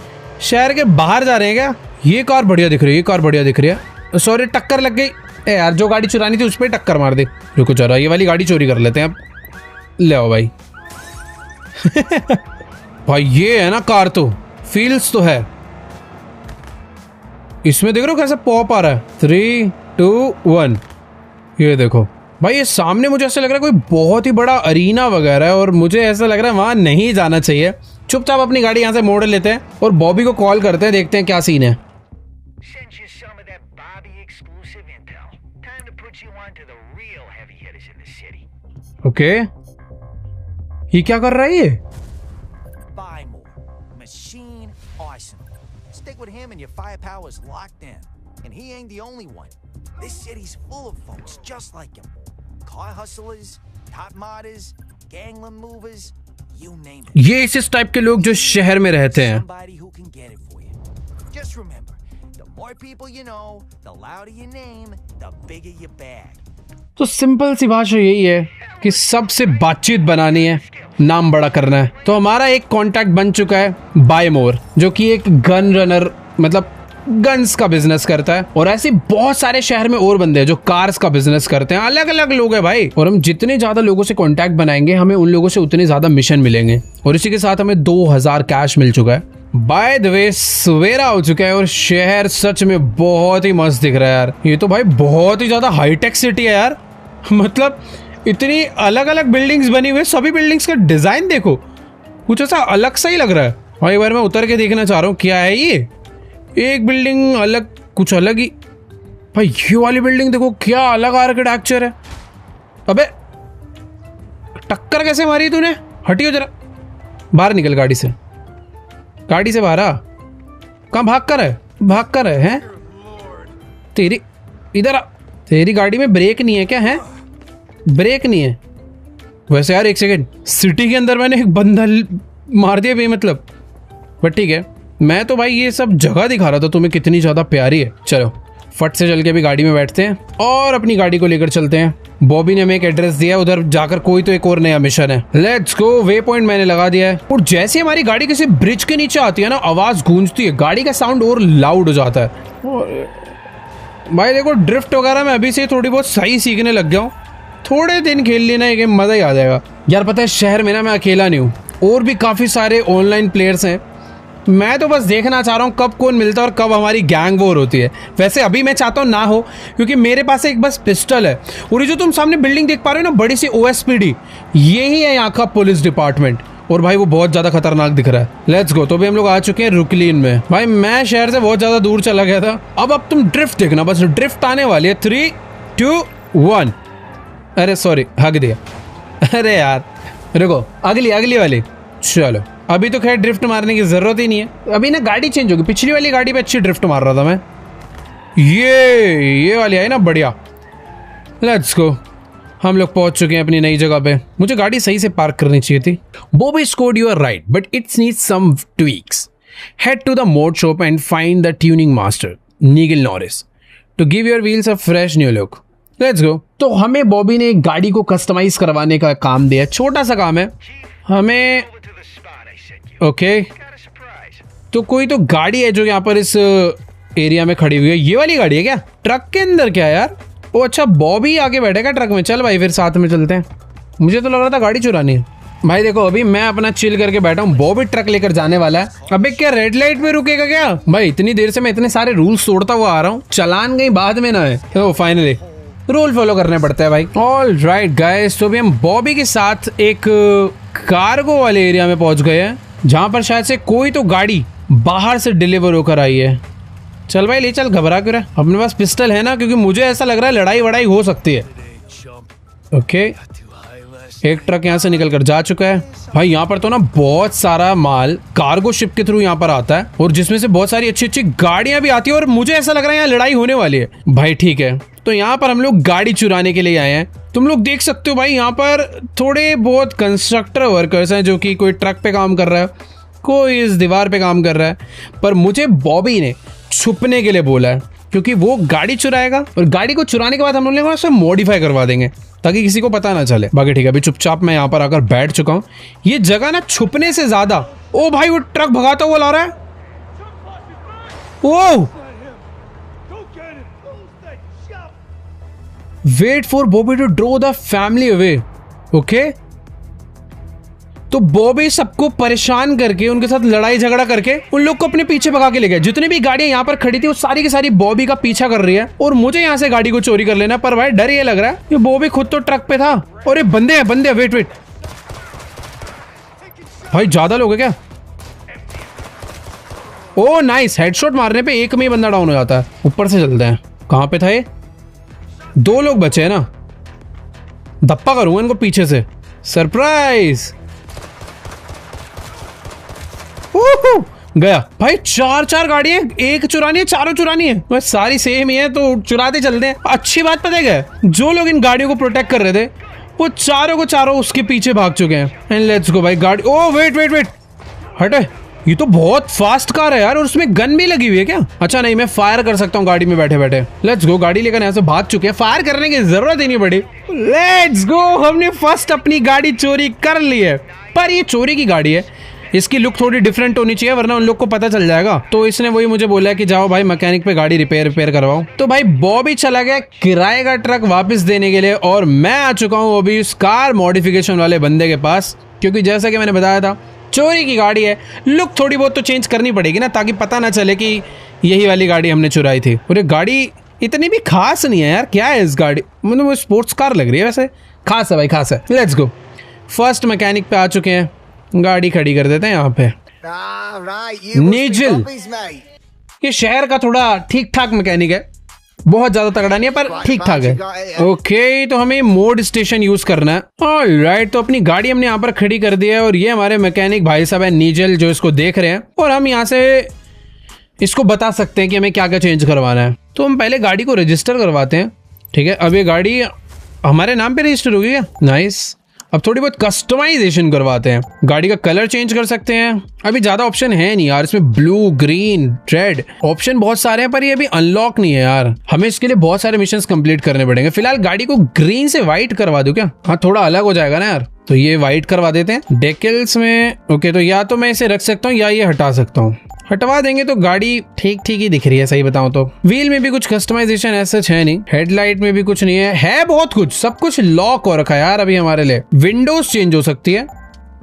शहर के बाहर जा रहे हैं क्या? ये कार बढ़िया दिख रही है, ये कार बढ़िया दिख रही है। सॉरी टक्कर लग गई यार, जो गाड़ी चुरानी थी उस पर टक्कर मार दी। रुको जरा, ये वाली गाड़ी चोरी कर लेते हैं अब। ले आओ भाई भाई ये है ना कार, तो फील्स तो है इसमें, देख रहे हो कैसे पॉप आ रहा है। 3, 2, 1, ये देखो भाई, ये सामने मुझे ऐसा लग रहा है कोई बहुत ही बड़ा अरीना वगैरह है, और मुझे ऐसा लग रहा है वहां नहीं जाना चाहिए। चुपचाप अपनी गाड़ी यहाँ से मोड़ लेते हैं और बॉबी को कॉल करते हैं, देखते हैं क्या सीन है। Send you some of that Bobby exclusive intel. Time to put you on to the real heavy hitters in the city. Okay, ये क्या कर रहा है ये? Buy more. Machine arsenal. Stick with him and your firepower is locked in. And he ain't the only one. This city's full of folks just like him. Car hustlers, top modders, gangland movers, you name it. ये इस type के लोग जो शहर में रहते हैं। Somebody who can get it for you. Just remember, the more people you know, the louder your name, the bigger your bag. तो सिंपल सी भाषा यही है कि सबसे बातचीत बनानी है, नाम बड़ा करना है। तो हमारा एक कांटेक्ट बन चुका है बाय मोर, जो कि एक गन रनर मतलब गन्स का बिजनेस करता है। और ऐसे बहुत सारे शहर में और बंदे हैं जो कार्स का बिजनेस करते हैं। अलग अलग लोग हैं भाई। और हम जितने ज्यादा लोगों से कांटेक्ट बनाएंगे, हमें उन लोगों से उतने ज्यादा मिशन मिलेंगे। और इसी के साथ हमें 2000 कैश मिल चुका है। बाय द वे सवेरा हो चुका है और शहर सच में बहुत ही मस्त दिख रहा है यार। ये तो भाई बहुत ही ज्यादा हाईटेक सिटी है यार। मतलब इतनी अलग अलग बिल्डिंग्स बनी हुई, सभी बिल्डिंग्स का डिजाइन देखो, कुछ ऐसा अलग सा ही लग रहा है। और एक बार मैं उतर के देखना चाह रहा हूँ क्या है ये। एक बिल्डिंग अलग, कुछ अलग ही भाई। ये वाली बिल्डिंग देखो, क्या अलग आर्किटेक्चर है। अबे टक्कर कैसे मारी तूने? हटियो जरा, बाहर निकल गाड़ी से, गाड़ी से बाहर आ। कहाँ भाग कर है हैं? तेरी इधर आ। तेरी गाड़ी में ब्रेक नहीं है क्या? है ब्रेक नहीं है? वैसे यार एक सेकेंड, सिटी के अंदर मैंने एक बंदा मार दिया मतलब। बट ठीक है, मैं तो भाई ये सब जगह दिखा रहा था तुम्हें कितनी ज्यादा प्यारी है। चलो फट से चल के भी गाड़ी में बैठते हैं और अपनी गाड़ी को लेकर चलते हैं। बॉबी ने हमें एक एड्रेस दिया है, उधर जाकर कोई तो एक और नया मिशन है। Let's go. वे पॉइंट मैंने लगा दिया है। और जैसे हमारी गाड़ी किसी ब्रिज के नीचे आती है ना, आवाज गूंजती है, गाड़ी का साउंड और लाउड हो जाता है। भाई देखो ड्रिफ्ट वगैरह मैं अभी से थोड़ी बहुत सही सीखने लग गया हूँ। थोड़े दिन खेल लेना ये गेम, मजा ही आ जाएगा यार। पता है शहर में ना मैं अकेला नहीं हूँ, और भी काफी सारे ऑनलाइन प्लेयर्स हैं। मैं तो बस देखना चाह रहा हूँ कब कौन मिलता है और कब हमारी गैंग वॉर होती है। वैसे अभी मैं चाहता हूँ ना हो, क्योंकि मेरे पास एक बस पिस्टल है। और ये जो तुम सामने बिल्डिंग देख पा रहे हो ना, बड़ी सी OSPD, यही है यहाँ का पुलिस डिपार्टमेंट। और भाई वो बहुत ज्यादा खतरनाक दिख रहा है। Let's go. तो भी हम लोग आ चुके हैं रुकलिन में। भाई मैं शहर से बहुत ज्यादा दूर चला गया था। अब तुम ड्रिफ्ट देखना, बस ड्रिफ्ट आने वाली है। 3, 2, 1। अरे सॉरी, हक दिया। अरे यार रुको, अगली वाली। चलो अभी तो खैर ड्रिफ्ट मारने की जरूरत ही नहीं है। अभी ना गाड़ी चेंज होगी। पिछली वाली गाड़ी पे अच्छी ड्रिफ्ट मार रहा था मैं। ये वाली आई ना, बढ़िया। Let's go. हम लोग पहुंच चुके हैं अपनी नई जगह पे। मुझे गाड़ी सही से पार्क करनी चाहिए थी। Bobby scored you are right, but it needs some tweaks. Head to the mod shop and find the tuning master, Nigel Norris, to give your wheels a fresh new look. Let's go. तो हमें बॉबी ने एक गाड़ी को customise करवाने का काम दिया। छोटा सा काम है हमें। ओके तो कोई तो गाड़ी है जो यहाँ पर इस एरिया में खड़ी हुई है। ये वाली गाड़ी है क्या? ट्रक के अंदर क्या है यार? ओ अच्छा, बॉबी आगे बैठेगा ट्रक में। चल भाई फिर साथ में चलते हैं। मुझे तो लग रहा था गाड़ी चुरानी है। भाई देखो अभी मैं अपना चिल करके बैठा हूँ, बॉबी ट्रक लेकर जाने वाला है। अबे क्या रेड लाइट में रुकेगा क्या? भाई इतनी देर से मैं इतने सारे रूल्स तोड़ता हुआ आ रहा हूँ, चलान कहीं बाद में ना है। तो फाइनली रूल फॉलो करने पड़ते हैं भाई। ऑल राइट गाइस, तो अभी हम बॉबी के साथ एक कार्गो वाले एरिया में पहुंच गए हैं, जहां पर शायद से कोई तो गाड़ी बाहर से डिलीवर होकर आई है। चल भाई ले चल, घबरा क्यों रहा? अपने पास पिस्टल है ना, क्योंकि मुझे ऐसा लग रहा है लड़ाई वड़ाई हो सकती है। ओके एक ट्रक यहाँ से निकल कर जा चुका है। भाई यहाँ पर तो ना बहुत सारा माल कार्गो शिप के थ्रू यहाँ पर आता है, और जिसमें से बहुत सारी अच्छी अच्छी गाड़ियां भी आती है। और मुझे ऐसा लग रहा है यहाँ लड़ाई होने वाली है। भाई ठीक है, तो यहाँ पर हम लोग गाड़ी चुराने के लिए आए हैं। तुम लोग देख सकते हो भाई यहाँ पर थोड़े बहुत कंस्ट्रक्टर वर्कर्स हैं, जो कि कोई ट्रक पे काम कर रहा है, कोई इस दीवार पे काम कर रहा है। पर मुझे बॉबी ने छुपने के लिए बोला है, क्योंकि वो गाड़ी चुराएगा और गाड़ी को चुराने के बाद हम लोग उसे मॉडिफाई करवा देंगे ताकि किसी को पता ना चले। बाकी ठीक है, अभी चुपचाप मैं यहाँ पर आकर बैठ चुका हूँ। ये जगह ना छुपने से ज्यादा, ओ भाई वो ट्रक भगाता हुआ ला रहा है। Oh wait for Bobby to draw the family away. Okay तो बॉबी सबको परेशान करके, उनके साथ लड़ाई झगड़ा करके उन लोग को अपने पीछे भगा के ले गया। जितनी भी गाड़ियां यहाँ पर खड़ी थी वो सारी की सारी बॉबी का पीछा कर रही है, और मुझे यहाँ से गाड़ी को चोरी कर लेना। पर भाई डर ये लग रहा है कि बॉबी खुद तो ट्रक पे था और ये बंदे हैं। वेट भाई ज्यादा लोग है क्या? ओ नाइस, हेडशॉट मारने पे एक में ही बंदा डाउन हो जाता है। ऊपर से चलते हैं। कहाँ पे था ये? 2 लोग बचे हैं ना। धप्पा करूंगा इनको पीछे से। सरप्राइज। गया भाई। चार गाड़ियां, एक चुरानी है, चारों चुरानी है, बस सारी सेम ही है तो चुराते चलते हैं। अच्छी बात पता है क्या, जो लोग इन गाड़ियों को प्रोटेक्ट कर रहे थे वो चारों को चारों उसके पीछे भाग चुके हैं। एंड लेट्स गो भाई। गाड़ी, ओ वेट हटे, ये तो बहुत फास्ट कार है यार, और उसमें गन भी लगी हुई है क्या? अच्छा नहीं, मैं फायर कर सकता हूँ गाड़ी में बैठे बैठे। Let's go. गाड़ी लेकर यहाँ से भाग चुके हैं, फायर करने की जरूरत ही नहीं पड़ी। लेट्स गो, हमने फर्स्ट अपनी गाड़ी चोरी कर ली है। पर ये चोरी की गाड़ी है, इसकी लुक थोड़ी डिफरेंट होनी चाहिए वरना उन लोग को पता चल जाएगा। तो इसने वही मुझे बोला कि जाओ भाई मैकेनिक पे गाड़ी रिपेयर करवाओ। तो भाई बॉबी चला गया किराए का ट्रक वापस देने के लिए, और मैं आ चुका हूँ अभी उस कार मॉडिफिकेशन वाले बंदे के पास, क्योंकि जैसा कि मैंने बताया था चोरी की गाड़ी है, लुक थोड़ी बहुत तो चेंज करनी पड़ेगी ना, ताकि पता ना चले कि यही वाली गाड़ी हमने चुराई थी। और ये गाड़ी इतनी भी खास नहीं है यार, क्या है इस गाड़ी, मतलब वो स्पोर्ट्स कार लग रही है, वैसे खास है भाई, खास है। Let's go. फर्स्ट मैकेनिक पे आ चुके हैं, गाड़ी खड़ी कर देते हैं यहाँ पे। नीजल, ये शहर का थोड़ा ठीक ठाक मैकेनिक है, बहुत ज्यादा तगड़ा नहीं है पर ठीक ठाक है। ओके, तो हमें मोड स्टेशन यूज करना है। ऑलराइट, तो अपनी गाड़ी हमने यहाँ पर खड़ी कर दी है, और ये हमारे मैकेनिक भाई साहब है नीजल, जो इसको देख रहे हैं, और हम यहाँ से इसको बता सकते हैं कि हमें क्या क्या चेंज करवाना है। तो हम पहले गाड़ी को रजिस्टर करवाते हैं, ठीक है। अब ये गाड़ी हमारे नाम पे रजिस्टर होगी क्या? नाइस। अब थोड़ी बहुत कस्टमाइजेशन करवाते हैं, गाड़ी का कलर चेंज कर सकते हैं। अभी ज्यादा ऑप्शन है नहीं यार इसमें, ब्लू, ग्रीन, रेड, ऑप्शन बहुत सारे हैं, पर ये अभी अनलॉक नहीं है यार। हमें इसके लिए बहुत सारे मिशंस कंप्लीट करने पड़ेंगे। फिलहाल गाड़ी को ग्रीन से व्हाइट करवा दूं क्या? हाँ, थोड़ा अलग हो जाएगा ना यार, तो ये व्हाइट करवा देते हैं। डेकल्स में ओके, तो या तो मैं इसे रख सकता हूँ या ये हटा सकता हूँ। हटवा देंगे तो गाड़ी ठीक ठीक ही दिख रही है, सही बताऊं तो। व्हील में भी कुछ कस्टमाइजेशन ऐसा है नहीं, हेडलाइट में भी कुछ नहीं है बहुत कुछ, सब कुछ लॉक हो रखा है यार अभी हमारे लिए। विंडोज चेंज हो सकती है,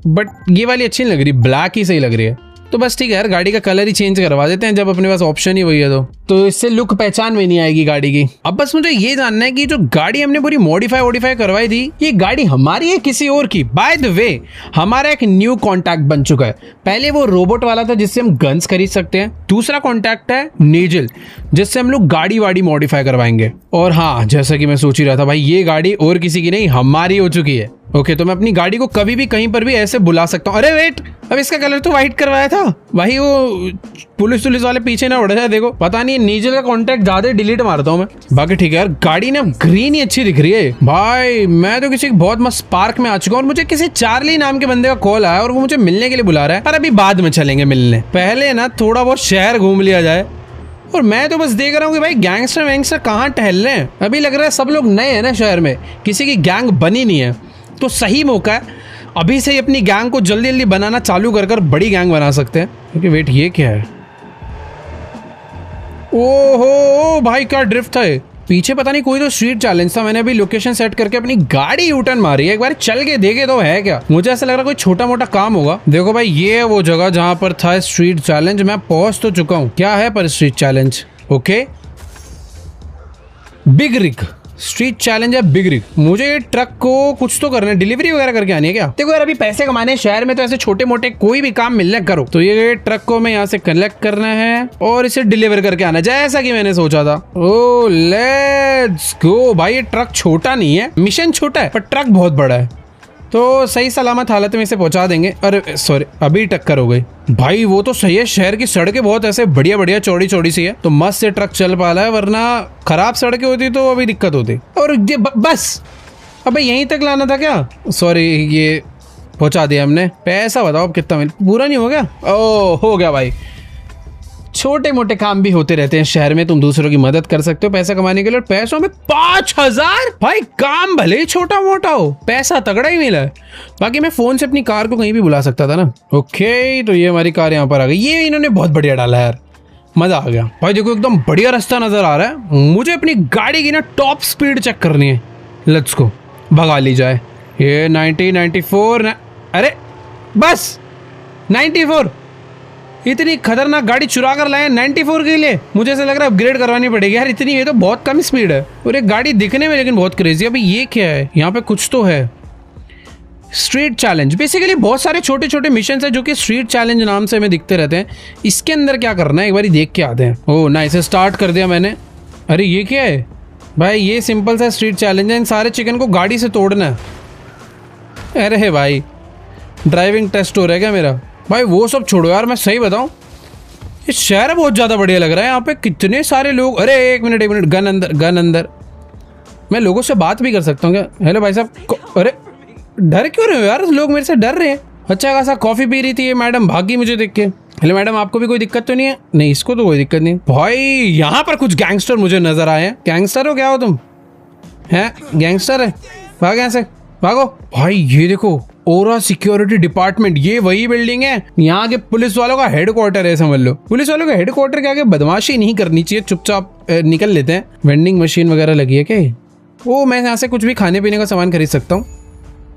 बट ये वाली अच्छी नहीं लग रही, ब्लैक ही सही लग रही है। तो बस ठीक है यार, गाड़ी का कलर ही चेंज करवा देते हैं जब अपने पास ऑप्शन ही वही है। तो इससे लुक पहचान में नहीं आएगी गाड़ी की। अब बस मुझे ये जानना है कि जो गाड़ी हमने पूरी मॉडिफाई करवाई थी, ये गाड़ी हमारी है किसी और की? बाय द वे, हमारा एक न्यू कॉन्टैक्ट बन चुका है। पहले वो रोबोट वाला था जिससे हम गन्स खरीद सकते हैं, दूसरा कॉन्टैक्ट है नीजल, जिससे हम लोग गाड़ी वाड़ी मॉडिफाई करवाएंगे। और हाँ, जैसा कि मैं सोच ही रहा था भाई, ये गाड़ी और किसी की नहीं, हमारी हो चुकी है। ओके, तो मैं अपनी गाड़ी को कभी भी कहीं पर भी ऐसे बुला सकता हूँ। अरे वेट, अब इसका कलर तो व्हाइट करवाया था भाई, वो पुलिस वाले पीछे ना उड़ जाए। देखो, पता नहीं नीजल का कॉन्टैक्ट ज्यादा डिलीट मारता हूँ मैं। बाकी ठीक है यार, गाड़ी ना ग्रीन ही अच्छी दिख रही है भाई। मैं तो किसी बहुत मस्त पार्क में आ चुका हूँ, और मुझे किसी चार्ली नाम के बंदे का कॉल आया, और वो मुझे मिलने के लिए बुला रहा है। पर अभी बाद में चलेंगे मिलने, पहले ना थोड़ा बहुत शहर घूम लिया जाए। और मैं तो बस देख रहा हूँ कि भाई गैंगस्टर वैंगस्टर कहाँ टहल रहे हैं। अभी लग रहा है सब लोग नए हैं ना शहर में, किसी की गैंग बनी नहीं है, तो सही मौका है अभी से ही अपनी गैंग को जल्दी जल्दी बनाना चालू कर बड़ी गैंग बना सकते हैं। क्योंकि वेट, ये क्या है? ओहो भाई, क्या ड्रिफ्ट था ये। पीछे पता नहीं कोई तो स्ट्रीट चैलेंज था, मैंने अभी लोकेशन सेट करके अपनी गाड़ी यूटर्न मारी है। एक बार चल के देखे तो है क्या, मुझे ऐसा लग रहा है कोई छोटा मोटा काम होगा। देखो भाई, ये है वो जगह जहां पर था स्ट्रीट चैलेंज, मैं पहुंच तो चुका हूँ। क्या है पर street challenge? Okay, big rig street challenge है, बिग रिग। मुझे ये ट्रक को कुछ तो करना है, डिलीवरी वगैरह करके आनी है क्या? देखो यार, अभी पैसे कमाने शहर में तो ऐसे छोटे मोटे कोई भी काम मिलने करो। तो ये ट्रक को मैं यहाँ से कलेक्ट करना है और इसे डिलीवर करके आना, जैसा कि मैंने सोचा था। ओ लेट्स गो भाई, ये ट्रक छोटा नहीं है, मिशन छोटा है पर ट्रक बहुत बड़ा है, तो सही सलामत हालत में इसे पहुंचा देंगे। अरे सॉरी, अभी टक्कर हो गई भाई। वो तो सही है, शहर की सड़कें बहुत ऐसे बढ़िया बढ़िया चौड़ी चौड़ी सी है, तो मस्त से ट्रक चल पा रहा है, वरना खराब सड़कें होती तो अभी दिक्कत होती। और ये बस अबे यहीं तक लाना था क्या? सॉरी, ये पहुंचा दिया हमने। पैसा बताओ अब कितना मिल, पूरा नहीं हो गया? ओ हो गया भाई। छोटे मोटे काम भी होते रहते हैं शहर में, तुम दूसरों की मदद कर सकते हो पैसा कमाने के लिए। पैसों में 5000 भाई, काम भले ही छोटा मोटा हो, पैसा तगड़ा ही मिला है। बाकी मैं फोन से अपनी कार को कहीं भी बुला सकता था ना। ओके, तो ये हमारी कार यहाँ पर आ गई। ये इन्होंने बहुत बढ़िया डाला यार, मजा आ गया भाई। देखो एकदम बढ़िया रास्ता नजर आ रहा है। मुझे अपनी गाड़ी की ना टॉप स्पीड चेक करनी है। लेट्स गो, भगा ली जाए। ये 90, 94 अरे बस 94। इतनी खतरनाक गाड़ी चुरा कर लाए 94 के लिए। मुझे ऐसा लग रहा है अपग्रेड करवानी पड़ेगी यार, इतनी ये तो बहुत कम स्पीड है। और एक गाड़ी दिखने में लेकिन बहुत क्रेजी है। अभी ये क्या है? यहाँ पे कुछ तो है, स्ट्रीट चैलेंज। बेसिकली बहुत सारे छोटे छोटे मिशन है जो कि स्ट्रीट चैलेंज नाम से हमें दिखते रहते हैं। इसके अंदर क्या करना है एक बार देख के आते हैं। ओह नाइस, स्टार्ट कर दिया मैंने। अरे ये क्या है? भाई ये सिंपल सा स्ट्रीट चैलेंज है, इन सारे चिकन को गाड़ी से तोड़ना है। अरे भाई ड्राइविंग टेस्ट हो रहा है क्या मेरा? भाई वो सब छोड़ो यार, मैं सही बताऊं ये शहर बहुत ज़्यादा बढ़िया लग रहा है। यहाँ पे कितने सारे लोग। अरे एक मिनट गन अंदर, गन अंदर। मैं लोगों से बात भी कर सकता हूँ क्या? हेलो भाई साहब। अरे डर क्यों रहे हो यार? लोग मेरे से डर रहे हैं। अच्छा खासा कॉफ़ी पी रही थी ये मैडम, भागी मुझे देख के। हेलो मैडम, आपको भी कोई दिक्कत तो नहीं है? नहीं, इसको तो कोई दिक्कत नहीं। भाई यहाँ पर कुछ गैंगस्टर मुझे नजर आए हैं। गैंगस्टर हो क्या हो तुम? हैं गैंगस्टर है? भाग यहाँ से, भागो। भाई ये देखो, ओरा सिक्योरिटी डिपार्टमेंट, ये वही बिल्डिंग है, यहाँ के पुलिस वालों का हेडक्वार्टर है समझ लो। पुलिस वालों के हेडक्वार्टर के आगे बदमाशी नहीं करनी चाहिए, चुपचाप निकल लेते हैं। वेंडिंग मशीन वगैरह लगी है क्या? वो मैं यहाँ से कुछ भी खाने पीने का सामान खरीद सकता हूँ।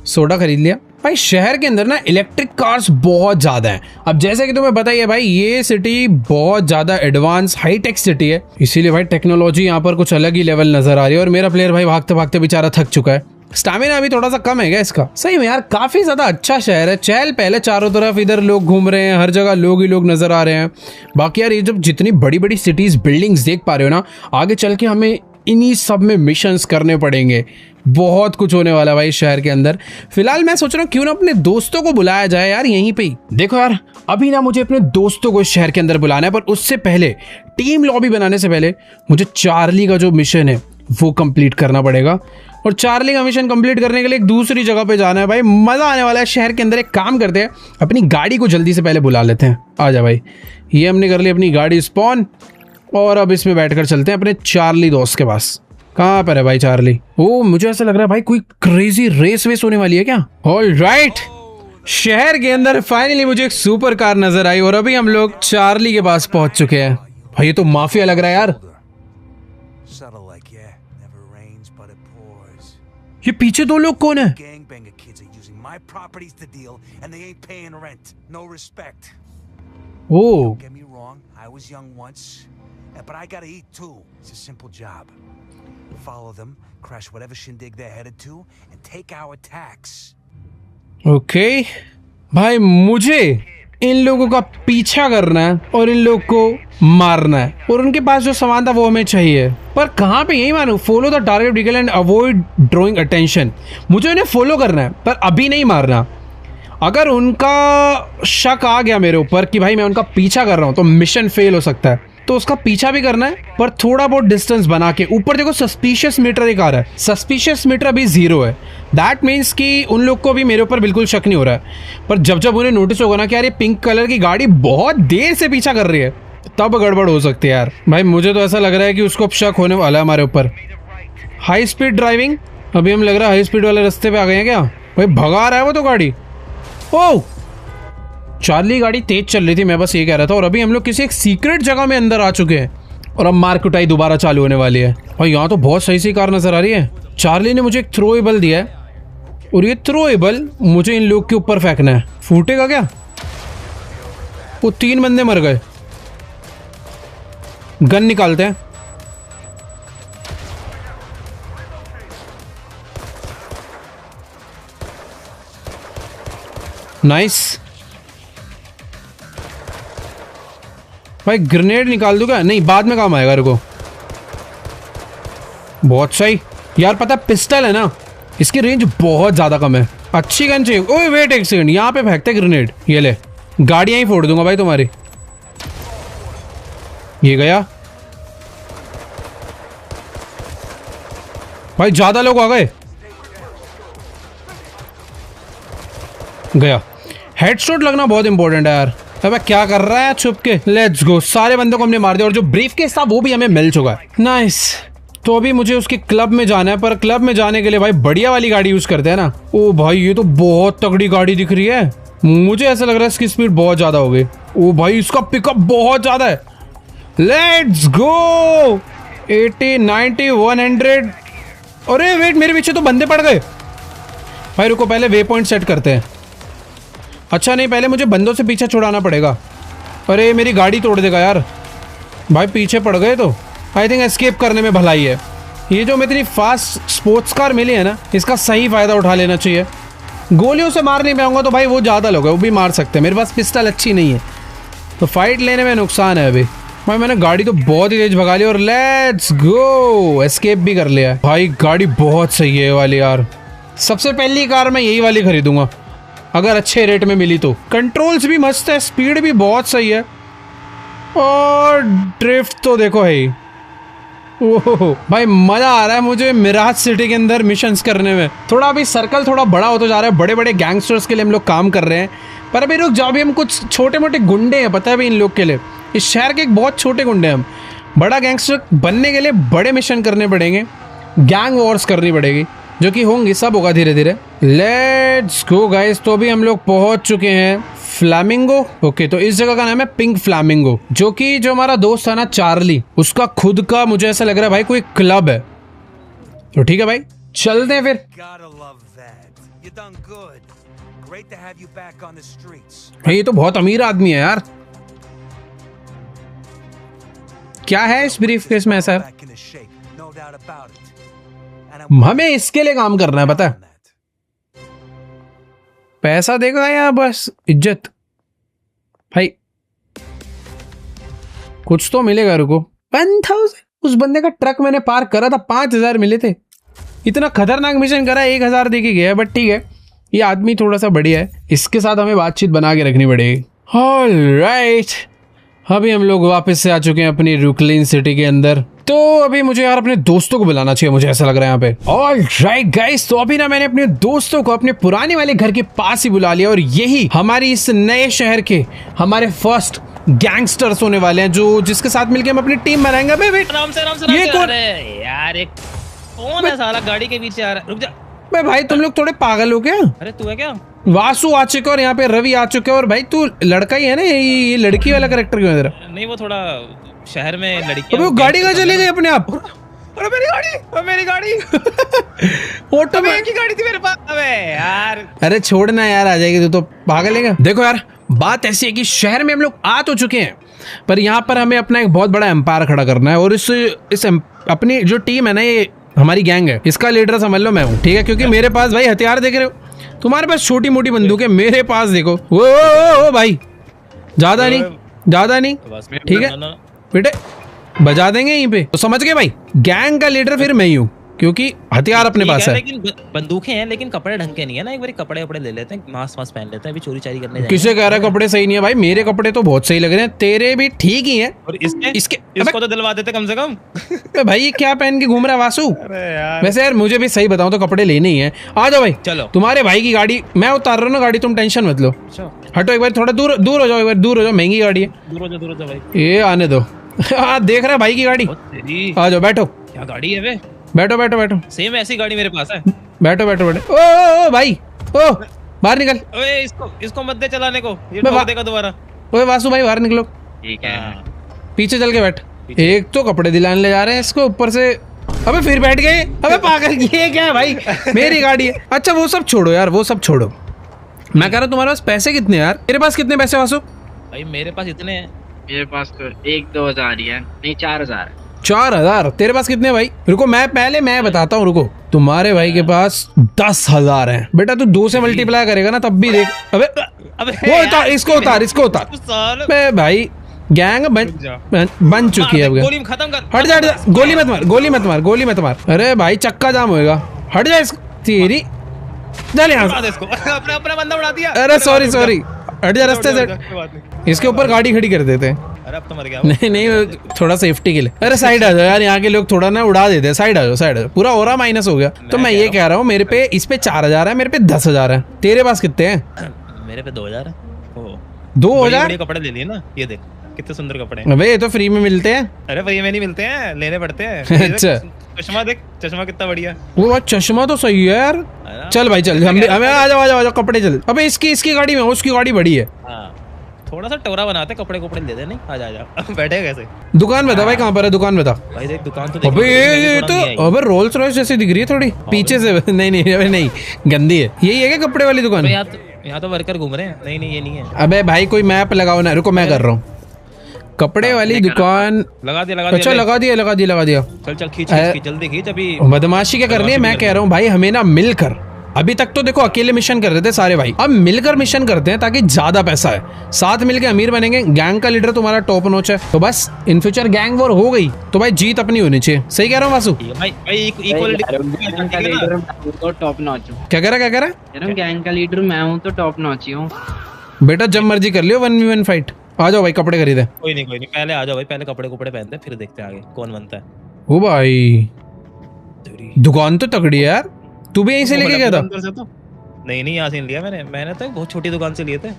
सोडा खरीद लिया। भाई शहर के अंदर ना इलेक्ट्रिक कार्स बहुत ज्यादा हैं। अब जैसे कि तुम्हें बताइए भाई, ये सिटी बहुत ज्यादा एडवांस हाईटेक सिटी है, इसीलिए भाई टेक्नोलॉजी यहाँ पर कुछ अलग ही लेवल नजर आ रही है। और मेरा प्लेयर भाई भागते भागते बेचारा थक चुका है। स्टैमिना अभी थोड़ा सा कम है क्या इसका? सही में यार काफी ज्यादा अच्छा शहर है, चहल पहले चारों तरफ, इधर लोग घूम रहे हैं, हर जगह लोग ही लोग नजर आ रहे हैं। बाकी यार ये जब जितनी बड़ी बड़ी सिटीज बिल्डिंग्स देख पा रहे हो ना, आगे चल के हमें इन्हीं सब में मिशंस करने पड़ेंगे। बहुत कुछ होने वाला है भाई शहर के अंदर। फिलहाल मैं सोच रहा हूँ क्यों ना अपने दोस्तों को बुलाया जाए यार यहीं पे ही। देखो यार अभी ना मुझे अपने दोस्तों को शहर के अंदर बुलाना है, पर उससे पहले टीम लॉबी बनाने से पहले मुझे चार्ली का जो मिशन है वो कंप्लीट करना पड़ेगा। और चार्ली का मिशन कंप्लीट करने के लिए एक दूसरी जगह पे जाना है भाई। मजा आने वाला है शहर के अंदर। एक काम करते हैं, अपनी गाड़ी को जल्दी से पहले बुला लेते हैं। आ जा भाई, ये हमने कर ली अपनी गाड़ी स्पॉन, और अब इसमें बैठकर चलते हैं अपने चार्ली दोस्त के पास। कहाँ पर है भाई चार्ली? ओ मुझे ऐसा लग रहा है भाई कोई क्रेजी रेस वेस होने वाली है क्या? ऑलराइट, शहर के अंदर फाइनली मुझे एक सुपर कार नजर आई और अभी हम लोग चार्ली के पास पहुंच चुके हैं। भाई ये तो माफिया लग रहा है यार। Subtle like, yeah, never rains but it pours. ये पीछे दो लोग कौन है? Gangbanger kids are using my properties to deal and they ain't paying rent. No respect. Oh Don't get me wrong, I was young once, but I gotta eat too. It's a simple job. Follow them, crash whatever shindig they're headed to, and take our tax. Okay भाई, मुझे इन लोगों का पीछा करना है और इन लोग को मारना है, और उनके पास जो सामान था वो हमें चाहिए। पर कहाँ पे? यही मानो, follow the target vehicle and avoid drawing attention. मुझे उन्हें फॉलो करना है पर अभी नहीं मारना। अगर उनका शक आ गया मेरे ऊपर कि भाई मैं उनका पीछा कर रहा हूँ तो मिशन फेल हो सकता है। तो उसका पीछा भी करना है पर थोड़ा बहुत डिस्टेंस बना के। ऊपर देखो सस्पिशियस मीटर एक आ रहा है, सस्पिशियस मीटर अभी 0 है। दैट मीन्स कि उन लोग को भी मेरे ऊपर बिल्कुल शक नहीं हो रहा है। पर जब जब उन्हें नोटिस होगा ना कि यार ये पिंक कलर की गाड़ी बहुत देर से पीछा कर रही है, तब गड़बड़ हो सकती है यार। भाई मुझे तो ऐसा लग रहा है कि उसको शक होने वाला है हमारे ऊपर। हाई स्पीड ड्राइविंग, अभी हम लग रहा है हाई स्पीड वाले रास्ते पे आ गए हैं क्या? भाई भगा रहा है वो तो गाड़ी। ओह चार्ली गाड़ी तेज चल रही थी, मैं बस ये कह रहा था। और अभी हम लोग किसी एक सीक्रेट जगह में अंदर आ चुके हैं और अब मार कुटाई दोबारा चालू होने वाली है। और यहाँ तो बहुत सही सी कार नजर आ रही है। चार्ली ने मुझे एक थ्रोएबल दिया है और ये थ्रोएबल मुझे इन लोग के ऊपर फेंकना है। फूटेगा क्या? वो 3 बंदे मर गए। गन निकालते हैं। नाइस भाई, ग्रेनेड निकाल दूंगा? नहीं, बाद में काम आएगा। रुको, बहुत सही यार। पता है पिस्टल है ना, इसकी रेंज बहुत ज्यादा कम है। अच्छी गन चाहिए। ओए वेट एक सेकंड, यहाँ पे फेंकते ग्रेनेड। ये ले, गाड़ियां ही फोड़ दूंगा भाई तुम्हारी। ये गया भाई, ज्यादा लोग आ गए। गया। हेडशॉट लगना बहुत इंपॉर्टेंट है यार। अबे क्या कर रहा है छुप के? Let's go. सारे बंदों को हमने मार दिया और जो ब्रीफकेस था वो भी हमें मिल चुका है। नाइस। तो अभी मुझे उसके क्लब में जाना है, पर क्लब में जाने के लिए भाई बढ़िया वाली गाड़ी यूज करते हैं ना। ओ भाई ये तो बहुत तगड़ी गाड़ी दिख रही है। मुझे ऐसा लग रहा है इसकी स्पीड बहुत ज्यादा हो गई। ओ भाई इसका पिकअप बहुत ज्यादा है। Let's go. 80, 90, 100। अरे वेट, मेरे पीछे तो बंदे पड़ गए। भाई रुको, पहले वे पॉइंट सेट करते हैं। अच्छा नहीं, पहले मुझे बंदों से पीछे छुड़ाना पड़ेगा। अरे मेरी गाड़ी तोड़ देगा यार। भाई पीछे पड़ गए तो आई थिंक एस्केप करने में भलाई है। ये जो मैं इतनी फास्ट स्पोर्ट्स कार मिली है ना, इसका सही फ़ायदा उठा लेना चाहिए। गोलियों से मार नहीं पाऊंगा तो भाई वो ज़्यादा लोग हैं, वो भी मार सकते हैं। मेरे पास पिस्टल अच्छी नहीं है तो फाइट लेने में नुकसान है अभी। भाई मैंने गाड़ी तो बहुत ही तेज भगा ली और लेट्स गो, एस्केप भी कर लिया। भाई गाड़ी बहुत सही है ये वाली यार। सबसे पहली कार मैं यही वाली खरीदूंगा अगर अच्छे रेट में मिली तो। कंट्रोल्स भी मस्त है, स्पीड भी बहुत सही है और ड्रिफ्ट तो देखो है ही। ओह भाई मजा आ रहा है मुझे मिराज सिटी के अंदर मिशंस करने में। थोड़ा अभी सर्कल थोड़ा बड़ा होता जा रहा है, बड़े बड़े गैंगस्टर्स के लिए हम लोग काम कर रहे हैं। पर अभी रुक जाओ, अभी हम कुछ छोटे मोटे गुंडे हैं, पता है भी इन लोग के लिए। इस शहर के एक बहुत छोटे गुंडे हैं हम। बड़ा गैंगस्टर बनने के लिए बड़े मिशन करने पड़ेंगे, गैंग वॉर्स करनी पड़ेगी, जो कि होंगी, सब होगा धीरे धीरे। Let's go guys. तो अभी हम लोग पहुंच चुके हैं फ्लैमिंगो। ओके, तो इस जगह का नाम है पिंक फ्लैमिंगो, जो कि जो हमारा दोस्त है ना चार्ली, उसका खुद का मुझे ऐसा लग रहा है भाई कोई क्लब है। तो ठीक है भाई, चलते हैं फिर। Gotta love that. You done good. Great to have you back on the streets. ये तो बहुत अमीर आदमी है यार। क्या है इस ब्रीफकेस में ऐसा? Back in the shape, no doubt about it. And I'm हमें इसके लिए काम करना है, पता है? पैसा देगा या बस इज्जत? भाई कुछ तो मिलेगा। रुको, 1000। उस बंदे का ट्रक मैंने पार करा था, 5000 मिले थे। इतना खतरनाक मिशन करा, 1000 दे के गया। बट ठीक है, ये आदमी थोड़ा सा बढ़िया है, इसके साथ हमें बातचीत बना के रखनी पड़ेगी। ऑलराइट, अभी हम लोग वापस से आ चुके हैं अपनी रुकलिन सिटी के अंदर। तो अभी मुझे यार अपने दोस्तों को बुलाना चाहिए, मुझे ऐसा लग रहा है यहाँ पे। ऑलराइट गाइस, तो अभी ना मैंने अपने दोस्तों को अपने पुराने वाले घर के पास ही बुला लिया और यही हमारी इस नए शहर के हमारे फर्स्ट गैंगस्टर्स होने वाले हैं, जो जिसके साथ मिलकर हम अपनी टीम बनाएंगे। आराम से ये कौन यार? एक कौन है साला गाड़ी के पीछे आ रहा है? रुक जा। भाई तुम लोग थोड़े पागल हो क्या? अरे तू है क्या? वासु आ चुके और यहाँ पे रवि आ चुके और भाई तू लड़का ही है ना, ये लड़की वाला कैरेक्टर क्यों है तेरा? नहीं, वो थोड़ा शहर में लड़की। अबे वो गाड़ी कहाँ चली गई अपने आप? अरे मेरी गाड़ी, अरे मेरी गाड़ी ऑटो में की गाड़ी थी मेरे पास। अबे यार, अरे छोड़ना यार, आ जाएगी तू तो पागल है क्या? देखो यार, बात ऐसी है कि शहर में हम लोग आ तो चुके हैं, पर यहाँ पर हमें अपना एक बहुत बड़ा एम्पायर खड़ा करना है। और इस अपनी जो टीम है ना, ये हमारी गैंग है, इसका लीडर समझ लो मैं हूँ, ठीक है? क्योंकि मेरे पास भाई हथियार देख रहे हो, तुम्हारे पास छोटी मोटी बंदूक है, मेरे पास देखो वो भाई ज्यादा नहीं, ठीक है बेटे, बजा देंगे यहीं पे। तो समझ गए भाई, गैंग का लीडर फिर मैं ही हूँ, क्योंकि हथियार अपने पास है। लेकिन बंदूकें हैं, लेकिन कपड़े ढंग के नहीं है ना। एक बार कपड़े वपड़े ले लेते हैं, मास्क पहन लेते हैं, अभी चोरी चारी करने किसे कह रहा है कपड़े सही नहीं है? भाई मेरे कपड़े तो बहुत सही लग रहे हैं, तेरे भी ठीक ही हैं। और इसको तो दिलवा देते कम से कम। भाई ये क्या पहन के घूम रहा है वासु? अरे यार, वैसे यार मुझे भी सही बताऊं तो कपड़े लेने ही हैं। आ जाओ भाई, चलो। तुम्हारे भाई की गाड़ी मैं उतार रहा हूँ ना, गाड़ी तुम टेंशन मत लो। हटो एक बार, थोड़ा दूर हो जाओ, एक बार दूर हो जाओ, महंगी गाड़ी है। दूर हो जा भाई। ये आने दो। देख रहा है भाई की गाड़ी? आ जाओ, बैठो। क्या गाड़ी है वे? बैठो। सेम ऐसी गाड़ी मेरे पास है। बैठो। ओ भाई, ओ बाहर निकल। ओए इसको मत दे चलाने को, ये ठोक देगा दोबारा। ओए वासु भाई बाहर निकलो। ठीक है, पीछे चल के बैठ। एक तो कपड़े दिलाने ले जा रहे हैं इसको, ऊपर से अबे फिर बैठ गए। अबे पागल, ये क्या है भाई? मेरी गाड़ी है। अच्छा वो सब छोड़ो यार, वो सब छोड़ो। मैं कह रहा हूँ तुम्हारे पास पैसे कितने यार? तेरे पास कितने पैसे वासु? भाई मेरे पास इतने हैं। मेरे पास तो 1-2 हजार ही है, नहीं 4000। 4000? तेरे पास कितने भाई? रुको मैं बताता हूँ, रुको। तुम्हारे भाई के पास 10,000 है बेटा। तू 2 से मल्टीप्लाई करेगा ना तब भी देख। अबे वो उतार, इसको उतार। भाई गैंग बन चुकी है अब। गोली खत्म कर। हट जा, गोली मत मार। अरे भाई चक्का जाम होएगा, हट जा। तेरी चल यहाँ से। अपना बंदा उड़ा दिया। अरे सॉरी, हट जा रास्ते से। इसके ऊपर गाड़ी खड़ी कर देते हैं। अरे अब तो मर गया। नहीं, थोड़ा सेफ्टी के लिए। अरे साइड आ जाओ यार, यहाँ के लोग थोड़ा ना उड़ा देते हैं। साइड आ जाओ, पूरा ओरा माइनस हो गया। तो मैं ये कह रहा हूँ, मेरे पे इस पे 4000 है, मेरे पे 10,000 है। तेरे पास कितने हैं? मेरे पे 2000 है। 2000 कपड़े ले लिए ना, ये देख कितने सुंदर कपड़े। अबे ये तो फ्री में मिलते हैं। अरे फ्री में नहीं मिलते हैं, लेने पड़ते हैं। अच्छा, चश्मा देख, चश्मा कितना बढ़िया। वो चश्मा तो सही है यार। चल भाई चल, हमें आ जाओ कपड़े चल। अबे इसकी गाड़ी में, उसकी गाड़ी बड़ी है। थोड़ा सा टोरा बनाते, कपड़े दे दे। नहीं आ जा बैठे कैसे? दुकान बता भाई, कहाँ पर है दुकान बता भाई। देख दुकान तो अबे ये तो अबे रोल्स रॉयस जैसी दिख रही है थोड़ी पीछे से। नहीं गंदी है। यही है क्या कपड़े वाली दुकान? यहाँ तो वर्कर घूम रहे हैं। नहीं ये नहीं है। अबे भाई कोई मैप लगाओ ना, रुको मैं कर रहा हूँ। कपड़े वाली दुकान लगा दिया। अच्छा लगा दिया। चल खींच जल्दी खींच। अभी बदमाशी क्या करनी है? मैं कह रहा हूँ भाई, हमें ना मिलकर अभी तक तो देखो अकेले मिशन कर रहे थे सारे भाई, अब मिलकर मिशन करते हैं ताकि ज्यादा पैसा है, साथ मिलके अमीर बनेंगे। गैंग का लीडर तुम्हारा टॉप नॉच है, तो बस इन फ्यूचर गैंग वॉर हो गई तो भाई जीत अपनी होनी चाहिए। सही कह रहा हूँ वासु? भाई इक्वालिटी का लीडर मैं तो टॉप नॉच हूँ। क्या कह रहा है? गैंग का लीडर मैं हूँ तो टॉप नॉच ही हूँ। बेटा जब मर्जी कर लियो 1v1 फाइट। आ जाओ भाई कपड़े खरीदे। कोई नहीं पहले आ जाओ भाई, पहले कपड़े पहनते हैं फिर देखते हैं आगे कौन बनता है। ओ भाई दुकान तो तगड़ी है यार, तू भी यहीं से लेके गया था? नहीं यहाँ से लिया मैंने तो बहुत छोटी दुकान से लिए थे।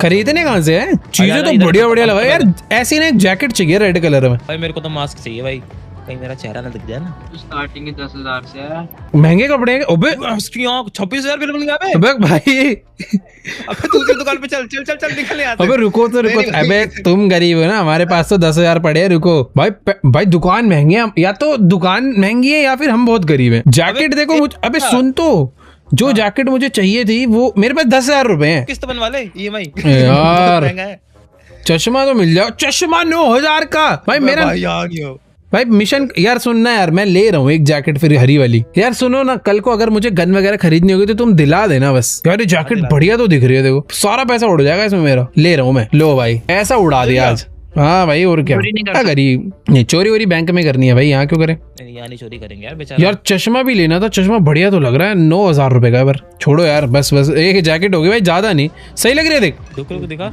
खरीदने कहाँ से है? चीजें तो बढ़िया बढ़िया लगा यार। ऐसी ना एक जैकेट चाहिए रेड कलर में। भाई मेरे को तो मास्क चाहिए भाई, कहीं मेरा चेहरा ना दिख जाए ना। तो स्टार्टिंग 10,000 से है। महंगे कपड़े हैं। अबे 26,000 बिल्कुल नहीं। अबे भाई अबे दूसरी दुकान पे चल निकल यहाँ से। अबे रुको तो रुको। अबे तुम गरीब हो ना, हमारे पास तो 10,000 पड़े हैं। रुको भाई भाई दुकान महंगी है, या तो दुकान महंगी है या फिर हम बहुत गरीब हैं। जैकेट देखो मुझे, अबे सुन तो, जो जैकेट मुझे चाहिए थी वो मेरे पास 10,000 रुपए हैं। किस्त बनवा ले EMI यार चश्मा तो मिल जाओ, चश्मा 9,000 का भाई मेरा। भाई मिशन यार सुनना यार, मैं ले रहा हूँ एक जैकेट फिर हरी वाली। यार सुनो ना, कल को अगर मुझे गन वगैरह खरीदनी होगी तो तुम दिला देना बस। यार ये जैकेट बढ़िया तो दिख रही है, देखो सारा पैसा उड़ जाएगा इसमें मेरा। ले रहा हूँ मैं। लो भाई ऐसा उड़ा दिया आज। हाँ भाई और क्या गरीब। नहीं चोरी वोरी बैंक में करनी है भाई, यहाँ क्यों करें? यहाँ नहीं चोरी करेंगे यार बेचारा। यार चश्मा भी लेना था, चश्मा बढ़िया तो लग रहा है। 9,000 रुपए का पर छोड़ो यार, बस एक जैकेट होगी भाई, ज्यादा नहीं। सही लग रही है देख। दिखा।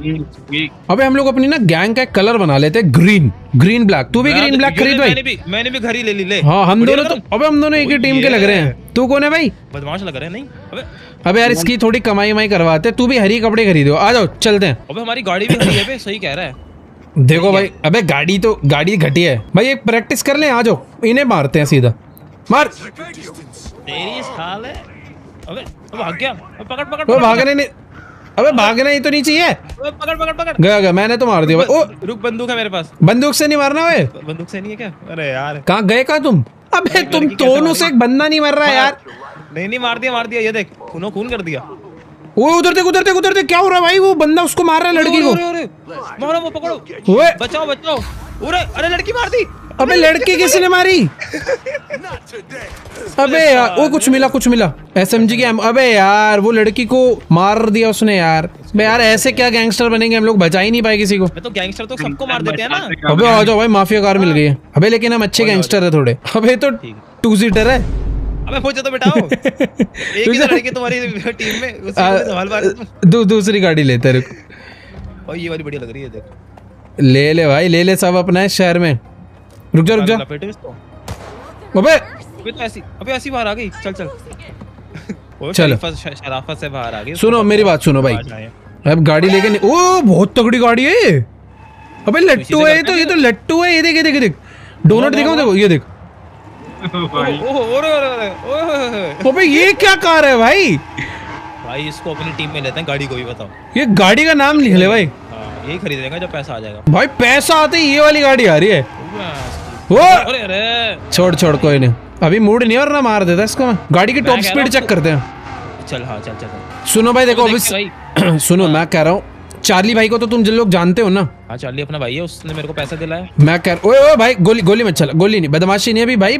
अबे हम लोग अपनी ना गैंग का कलर बना लेते हैं ग्रीन ब्लैक। तू भी ग्रीन ब्लैक खरीद भाई। मैंने भी घर ही ले। हाँ हम दोनों तो, अबे हम दोनों एक ही टीम के लग रहे हैं। तू कौन है भाई? बदमाश लग रहे हैं। नहीं अबे यार इसकी थोड़ी कमाई करवाते। तू भी हरी कपड़े खरीदो, आ जाओ चलते हैं। अबे हमारी गाड़ी भी हरी है। सही कह रहा है। देखो भाई, अबे गाड़ी घटिया है भाई, एक प्रैक्टिस कर ले। आ जाओ इन्हें मारते हैं सीधा। मार तेरी साल है। अबे भाग गया। पकड़ वो भागने नहीं। अबे भागना ही तो नहीं चाहिए। पकड़ गया मैंने तो मार दिया भाई। ओ रुक, बंदूक है मेरे पास। बंदूक से नहीं मारना है। बंदूक से नहीं है क्या? अरे यार कहाँ गए तुम? अबे तुम दोनों से एक बंदा नहीं मर रहा है यार। नहीं मार दिया। ये देख खून कर दिया। वो उधर देख क्या हो रहा है भाई? वो बंदा उसको मार रहा है, लड़की को। मारो वो, पकड़ो। बचाओ। अरे लड़की मार दी। अबे लड़की किसने मारी? अबे यार वो कुछ मिला SMG के। अबे यार वो लड़की को मार दिया उसने यार। बे यार ऐसे क्या गैंगस्टर बनेंगे हम लोग, बचा ही नहीं पाए किसी को। तो गैंगस्टर तो सबको मार देते हैं ना। अबे आ जाओ भाई, माफिया कार मिल गई है। अबे लेकिन हम अच्छे गैंगस्टर है थोड़े। अबे तो 2 सीटर है। अबे मुझे तो बिठाओ। एक ही लड़की तुम्हारी टीम में, उसी को संभाल पा रहे तुम। दूसरी गाड़ी लेते रुक। और ये वाली बढ़िया लग रही है देख। ले भाई ले सब अपना है शहर में। रुक जा लपेटे इसको। अबे तो ऐसी बाहर आ गई। चल चलो शराफत से बाहर आ गई। सुनो मेरी बात सुनो भाई, अब गाड़ी लेके ओ बहुत तगड़ी गाड़ी है। अबे लट्टू है ये तो लट्टू है। ये देख डोनट दिखाऊं, देखो ये देख। अबे ये क्या कार है भाई? इसको अपनी टीम में लेते हैं। गाड़ी को भी बताओ। ये गाड़ी का नाम लिख ले भाई। यही खरीदेंगे जब पैसा आ जाएगा। भाई पैसा आते ही ये वाली गाड़ी आ रही है। वो अरे छोड़ कोई नहीं, अभी मूड नहीं और ना मार देता इसको मैं। गाड़ी की टॉप स्पीड चेक करते हैं। चल सुनो भाई देखो अभी सुनो, मैं कह रहा हूँ चार्ली भाई को तो तुम जिन लोग जानते हो ना। हाँ चार्ली अपना भाई है, उसने मेरे को पैसा दिलाया। मैं कह ओए भाई गोली मत चला। गोली नहीं, बदमाशी नहीं अभी भाई।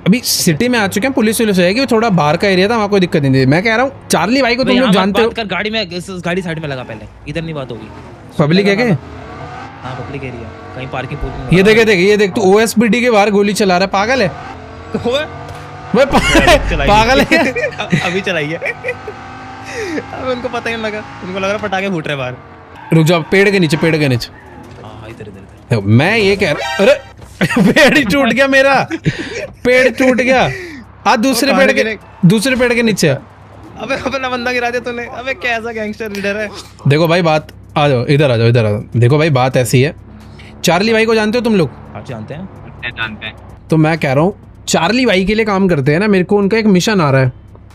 अभी सिटी में आ चुके हैं, पुलिस है कि थोड़ा बाहर का एरिया था, वहाँ कोई दिक्कत नहीं थी। मैं कह रहा हूँ चार्ली भाई को तुम लोग जानते हो। गाड़ी में गाड़ी साइड में लगा, पहले इधर नहीं बात होगी। पब्लिक है क्या? हाँ पब्लिक एरिया, कहीं पार्किंग। ये देख तू OSPD के बाहर गोली चला रहा है, पागल है? पागल है। अभी चलाइए। अब उनको पता ही नहीं लगा, उनको लग रहा पटाखे फूट रहे बाहर। रुक जाओ, पेड़ के नीचे। हाँ इधर। मैं ये कह रहा, अरे पेड़ ही टूट गया मेरा। पेड़ टूट गया। दूसरे पेड़ के नीचे। अबे अपना बंदा गिरा दिया तूने। अबे कैसा गैंगस्टर लीडर है। देखो भाई बात, आ जाओ इधर आ जाओ। देखो भाई बात ऐसी है, चार्ली भाई को जानते हो तुम लोग? आप जानते हैं। तो मैं कह रहा हूँ चार्ली भाई के लिए काम करते हैं ना। मेरे को उनका एक मिशन आ रहा है,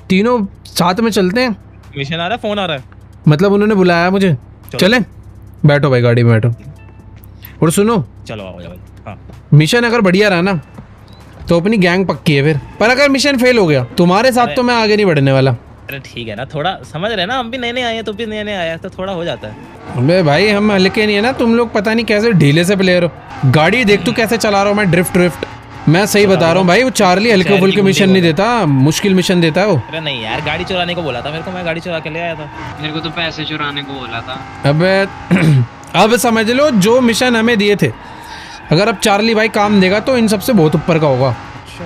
तीनों साथ में चलते हैं। मिशन आ रहा है? फोन आ रहा है? मतलब उन्होंने बुलाया मुझे। चले बैठो भाई, गाड़ी में बैठो। और सुनो, चलो आओ भाई। हाँ मिशन अगर बढ़िया रहा ना तो अपनी गैंग पक्की है फिर। पर अगर मिशन फेल हो गया तुम्हारे साथ तो मैं आगे नहीं बढ़ने वाला। अरे ठीक है ना, थोड़ा समझ रहे ना, हम भी नए आए हैं, तो भी नए आया तो थोड़ा हो जाता है। अबे भाई हम हल्के नहीं है ना, तुम लोग पता नहीं कैसे ढीले से प्लेयर हो। गाड़ी देख तू कैसे चला रहा हूँ मैं, ड्रिफ्ट। मैं सही बता रहा हूँ भाई, वो चार्ली हल्के फुल्के मिशन नहीं देता, मुश्किल मिशन देता है वो। अरे नहीं यार, गाड़ी चुराने को बोला था मेरे को, मैं गाड़ी चुरा के ले आया था। मेरे को तो पैसे चुराने को बोला था। अबे अब समझ लो जो मिशन हमें दिए थे, अगर अब चार्ली भाई काम देगा तो इन सबसे बहुत ऊपर का होगा। अच्छा,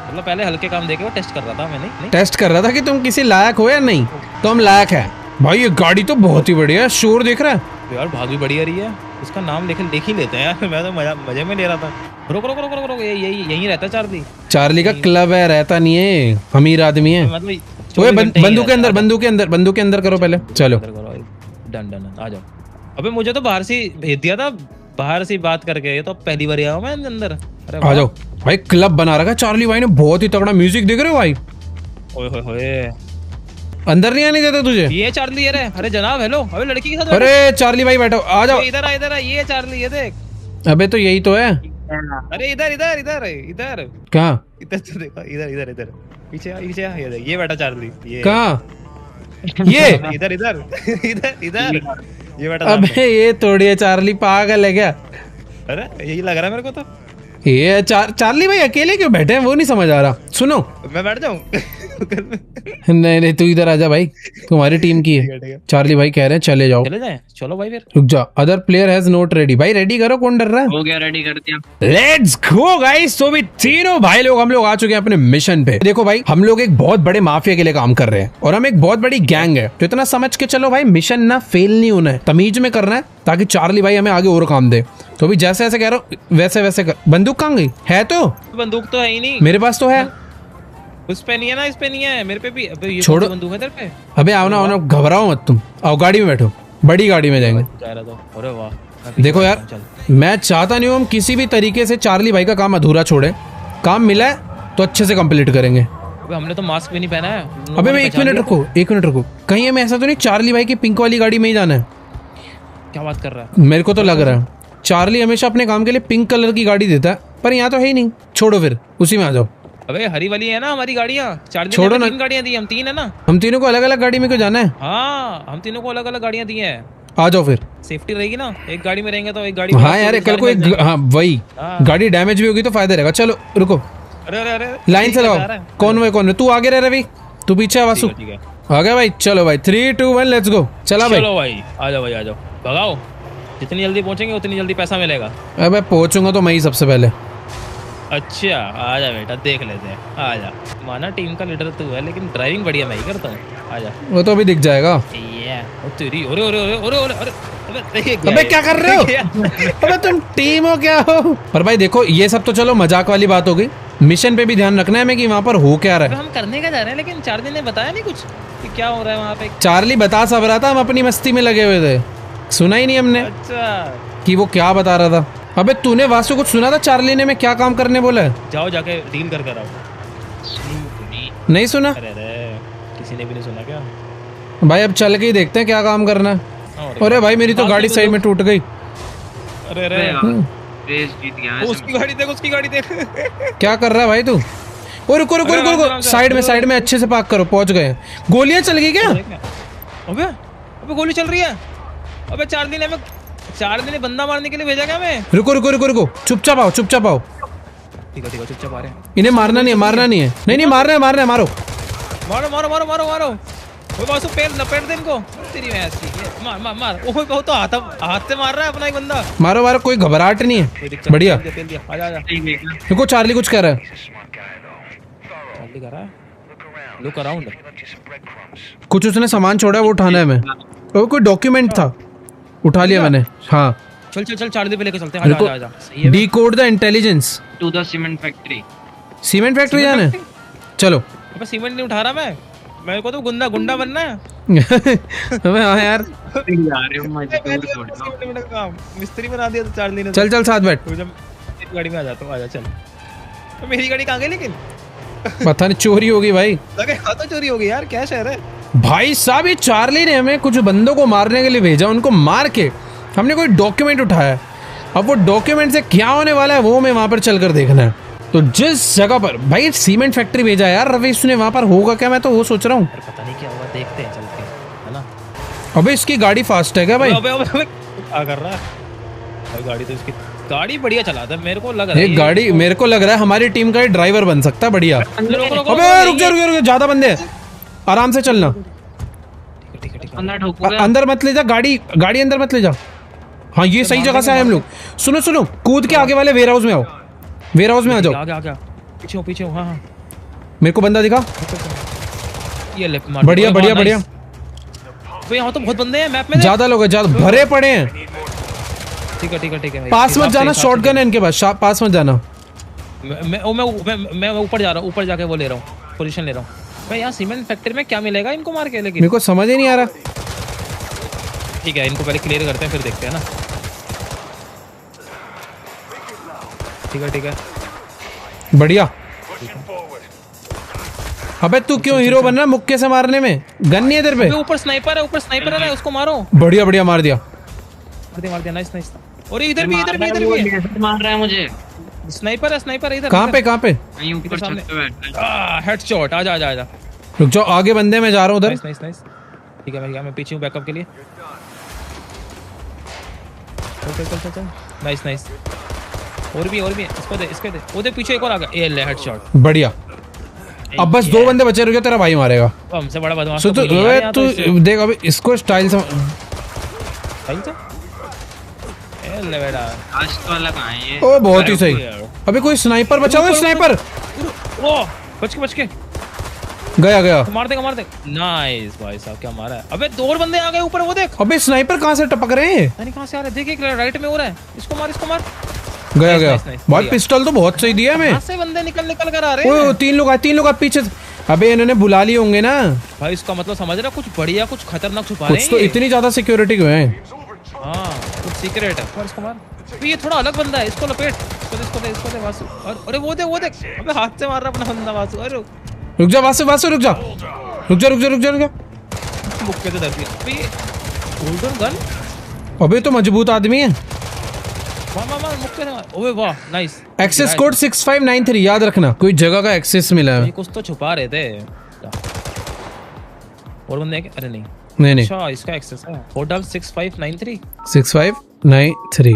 मतलब पहले हल्के काम देके वो टेस्ट कर रहा था, मैंने नहीं? टेस्ट कर रहा था कि तुम किसी लायक हो या नहीं, तो हम लायक है भाई। ये गाड़ी तो बहुत ही बढ़िया है, शोर देख रहा है यार, भाग भी बढ़िया रही है। इसका नाम देख ही लेते हैं यार। मैं तो मजे में ले रहा था। रुक रुक रुक रुक रुक, यही रहता है चार्ली। चार्ली का क्लब है, रहता नहीं है, अमीर आदमी है। मतलब ओए बंदूक के अंदर, बंदूक के अंदर करो पहले। चलो डन डन, आ जाओ। अबे मुझे तो बाहर से भेज दिया था, बाहर से बात करके। ये तो पहली बार आया हूं मैं अंदर। अरे आ जाओ भाई, क्लब बना रखा चार्ली भाई ने, बहुत ही तगड़ा म्यूजिक देख रहे हो भाई। ओए होए होए, अंदर नहीं आने देता तुझे। ये चार्ली है रे। अरे जनाब हेलो, अबे लड़की के साथ। अरे चार्ली भाई बैठो, आ जाओ। इधर आ, इधर आ, ये चार्ली, ये देख। अबे तो यही तो है। अरे इधर इधर इधर इधर कहाँ? इधर तो देखो, इधर इधर इधर पीछे आ, पीछे आ, ये देख, ये बैठा चार्ली। ये कहाँ? ये इधर इधर इधर इधर ये बैठा। अबे ये थोड़ी है, चार्ली पागल है क्या? अरे यही लग रहा है मेरे को तो। ये चार्ली भाई अकेले क्यों बैठे हैं वो नहीं समझ आ रहा। सुनो, मैं बैठ जाऊं? नहीं नहीं, तू इधर आजा भाई, तुम्हारी टीम की ठीक है। है। चार्ली भाई कह रहे हैं चले जाओ। चले जाए, चलो भाई फिर। रुक जा, other player has note ready. भाई रेडी करो, कौन डर रहा है? हो गया, रेडी कर दिया। Let's go guys. तो भी तीनों भाई लोग हम लोग आ चुके हैं अपने मिशन पे। देखो भाई, हम लोग एक बहुत बड़े माफिया के लिए काम कर रहे हैं और हम एक बहुत बड़ी गैंग है, तो इतना समझ के चलो भाई, मिशन ना फेल नहीं होना है, तमीज में करना है, ताकि चार्ली भाई हमें आगे और काम दे। तो भी जैसे ऐसे कह रहा हूँ वैसे वैसे कर। बंदूक कहाँ गई? है तो बंदूक तो है ही नहीं मेरे पास तो है। उस पे नहीं है ना, इस पे नहीं है, मेरे पे भी। अबे ये छोड़ो। कौन सी बंदूक है तेरे पे? अबे आओ ना आओ ना, घबराओ मत तुम, आओ गाड़ी में बैठो, बड़ी गाड़ी में जाएंगे। जा रहा था। अरे वाह, मैं पीछे देखो बैठा यार, हूं, चल। मैं चाहता नहीं हूँ हम किसी भी तरीके से चार्ली भाई का काम अधूरा छोड़े। काम मिला है तो अच्छे से कंप्लीट करेंगे। अबे हमने तो मास्क भी नहीं पहना है। अबे मैं एक मिनट रुको, एक मिनट रुको, कहीं हमें ऐसा तो नहीं चार्ली भाई की पिंक वाली गाड़ी में ही जाना है? क्या बात कर रहा है? मेरे को तो लग रहा है चार्ली हमेशा अपने काम के लिए पिंक कलर की गाड़ी देता है, पर यहाँ तो है ही नहीं। छोड़ो फिर, उसी में आ जाओ। अबे हरी वाली है ना हमारी गाड़ियाँ। चार्ली छोड़ो ने ना। 3 गाड़ियाँ दी, हम 3 है ना। हम तीनों को अलग अलग गाड़ी में क्यों जाना है? हाँ, हम तीनों को अलग अलग गाड़ियाँ दी हैं। आ जाओ फिर। सेफ्टी रहेगी ना, एक गाड़ी में रहेंगे तो एक गाड़ी में। हाँ यार, कल को एक, हाँ वही, हाँ। गाड़ी डैमेज भी होगी तो फायदा रहेगा। चलो रुको, अरे अरे अरे, लाइन से ठीक है, लगाओ। जा रहा है। कौन है? तू आगे रह रवि, तू पीछे है वासु। ठीक है। आ गया भाई, चलो भाई 3 2 1 लेट्स गो। चला भाई। चलो भाई, आ जाओ भाई, आ जाओ, भगाओ। जितनी जल्दी पहुंचेंगे उतनी जल्दी पैसा मिलेगा। अबे पहुंचूंगा तो मैं ही सबसे पहले। अच्छा, आ जा बेटा, देख लेते हैं। आ जा, माना टीम का लीडर तू है, लेकिन ड्राइविंग बढ़िया मैं ही करता हूँ। आ जा। वो तो अभी दिख जाएगा। ये ओ तेरी, अरे अरे अरे अरे अरे अरे, अबे क्या कर रहे हो? अबे तुम टीम हो क्या हो? पर भाई देखो, ये सब तो चलो मजाक वाली बात हो गई, मिशन पे भी ध्यान रखना है हमें कि वहाँ पर हो क्या रहा है। हम करने का जा रहे हैं, लेकिन चार्ली ने बताया नहीं कुछ कि क्या हो रहा है वहाँ पे। चार्ली बता सब रहा था, हम अपनी मस्ती में लगे हुए थे, सुना ही नहीं हमने अच्छा, कि वो क्या बता रहा था। अबे तूने वासु कुछ सुना था चार्ली ने मैं क्या काम करने बोला है? जाओ जाके डील कर कर आओ। नहीं सुना? अरे अरे, किसी ने भी नहीं सुना क्या? भाई अब चल के ही देखते हैं क्या काम करना है। अरे भाई मेरी तो गाड़ी साइड में टूट गई। अरे अरे, रेस जीत गया है। उसकी गाड़ी देख, उसकी गाड़ी देख। क्या कर रहा है भाई तू? ओ रुको रुको रुको रुको, साइड में अच्छे से पार्क करो, पहुंच गए। गोलियां चल गई क्या? अबे अबे गोली चल रही है। अबे चार्ली ने बंदा मारने के लिए भेजा क्या हमें? रुको रुको रुको रुको, चुपचाप आओ, चुपचाप आओ। ठीक है चुपचाप आ रहे हैं। इन्हें मारना नहीं है, मारना नहीं है। नहीं मारना है, मारो मारो मारो मारो मारो मारो। ओए बासु, पैर लपेट दे इनको। तेरी भैंस की, मार मार मार। ओए बहुत तो हाथ से मार रहा है अपना ही बंदा। मारो मारो, कोई घबराहट नहीं है। बढ़िया। आजा आजा। देखो चार्ली कुछ कह रहा है। चार्ली कर रहा है, लुक अराउंड। कुछ उसने सामान छोड़ा है, वो उठाना है हमें। वो कोई डॉक्यूमेंट था, उठा लिया मैंने। हाँ चल चल चल, चार्ली पे लेके चलते हैं। आजा आजा। सही है। Decode the intelligence. To the cement factory. Cement factory जाना है? चलो। अबे सीमेंट नहीं उठा रहा मैं, मेरे को तो गुंडा बनना है। अबे हाँ यार, काम मिस्त्री बना दिया तो चार्ली ने। चल चल साथ बैठ। गाड़ी में आ जाता हूँ, आजा चल। तो मेरी गाड़ी कहाँ गई लेकिन? पता नहीं, चोरी होगी भाई। लगे हाँ तो चोरी हो गई यार, क्या शहर है भाई साहब। ये चार्ली ने हमें कुछ बंदों को मारने के लिए भेजा, उनको मार के हमने कोई डॉक्यूमेंट उठाया। अब वो डॉक्यूमेंट से क्या होने वाला है वो हमें वहां पर चलकर देखना है। तो जिस जगह पर भाई सीमेंट फैक्ट्री भेजा है यार रवीश ने, वहां पर होगा क्या? मैं तो वो सोच रहा हूँ। पता नहीं क्या होगा, देखते हैं, चलते हैं, है ना? अबे इसकी गाड़ी फास्ट है क्या भाई? अबे क्या कर रहा है भाई? गाड़ी तो इसकी गाड़ी बढ़िया चलाता है, मेरे को लग रहा है ये गाड़ी मेरे को लग रहा है हमारी टीम का ड्राइवर बन सकता है बढ़िया। अबे रुक जा ज्यादा बंदे हैं, आराम से चलना। ठीक है अंदर ठोकूंगा। अंदर मत ले जा, गाड़ी अंदर मत ले जा। हाँ ये सही जगह से आए हम लोग। सुनो कूद के आगे वाले वेयर हाउस में आओ, वेयर हाउस में आ जाओ। आगे पीछे हूँ। हाँ मेरे को बंदा दिखा। ये लेफ्ट मार। बढ़िया। यहाँ तो बहुत बंदे हैं मैप में, ज्यादा लोग हैं, ज्यादा भरे पड़े हैं। ठीक है। पास मत जाना, शॉटगन है इनके पास, पास मत जाना। मैं ऊपर जा रहा हूँ, ऊपर जाके वो ले रहा हूँ, पोजीशन ले रहा हूँ। भाई यहाँ सीमेंट फैक्ट्री में क्या मिलेगा इनको मार के, लेकिन मेरे को समझ ही नहीं आ रहा। ठीक है इनको पहले क्लियर करते हैं फिर देखते हैं ना। ठीक है बढ़िया। अबे तू क्यों हीरो बन रहा मुक्के से मारने में? गन नहीं है तेरे पे? ऊपर स्नाइपर है ना, उसको मारो। बढ़िया मार दिया। नाइस। और इधर भी मार रहा है मुझे। स्नाइपर है इधर। कहाँ पे? कहीं ऊपर छत पे बैठा है। हेडशॉट। आजा। रुक जाओ, आगे बंदे में जा रहा हूँ उधर। नाइस। ठीक है मैं पीछे हूँ बैकअप के लिए। चल। नाइस। और भी है। इसको दे। वो देख पीछे एक और आ गया। ये ले हेडशॉट। बढ़िया। अब बस 2 बंदे बचे, रुक जा, तेरा भाई मारेगा। हमसे बड़ा बदमाश तू देख अभी इसको स्टाइल से। ले बेटा, लास्ट वाला कहाँ है ये? ओ बहुत ही सही। अबे कोई स्नाइपर बचा हुआ, स्नाइपर। ओ बच के गया। मार देगा। नाइस भाई साहब, क्या मारा है। अबे 2 और बंदे आ गए ऊपर, वो देख। अबे स्नाइपर कहाँ से टपक रहे हैं? नहीं कहाँ से आ रहे, देख एक राइट में हो रहा है। इसको मार। गया। भाई पिस्टल तो बहुत सही दिया हमें। से बंदे निकल कर आ रहे हैं। ओ 3 लोग आए पीछे। अबे इन्होंने बुला लिए होंगे ना भाई, इसका मतलब समझ रहा, कुछ बढ़िया कुछ खतरनाक छुपा रहे हैं। कुछ तो इतनी ज्यादा सिक्योरिटी क्यों है? हाँ कुछ सीक्रेट है। और इसको मार। ये थोड़ा अलग बंदा है, इसको लपेट। इसको दे वासु। और अरे वो देख। अबे हाथ से मार रहा अपना बंदा वासु। अरे रुक जा वासु रुक जा। मुक्के से दब गया। अबे ये गोल्डन गन। अबे तो मजबूत आदमी है। मार मुक्के से मार। ओए वाह नाइस। एक्सेस कोड 6593 याद रखना, कोई जगह का एक्सेस मिला है। ये कुछ तो छुपा रहे थे। और बंदे हैं क्या? अरे नहीं। अच्छा इसका एक्सेस है। होटल 6593 6593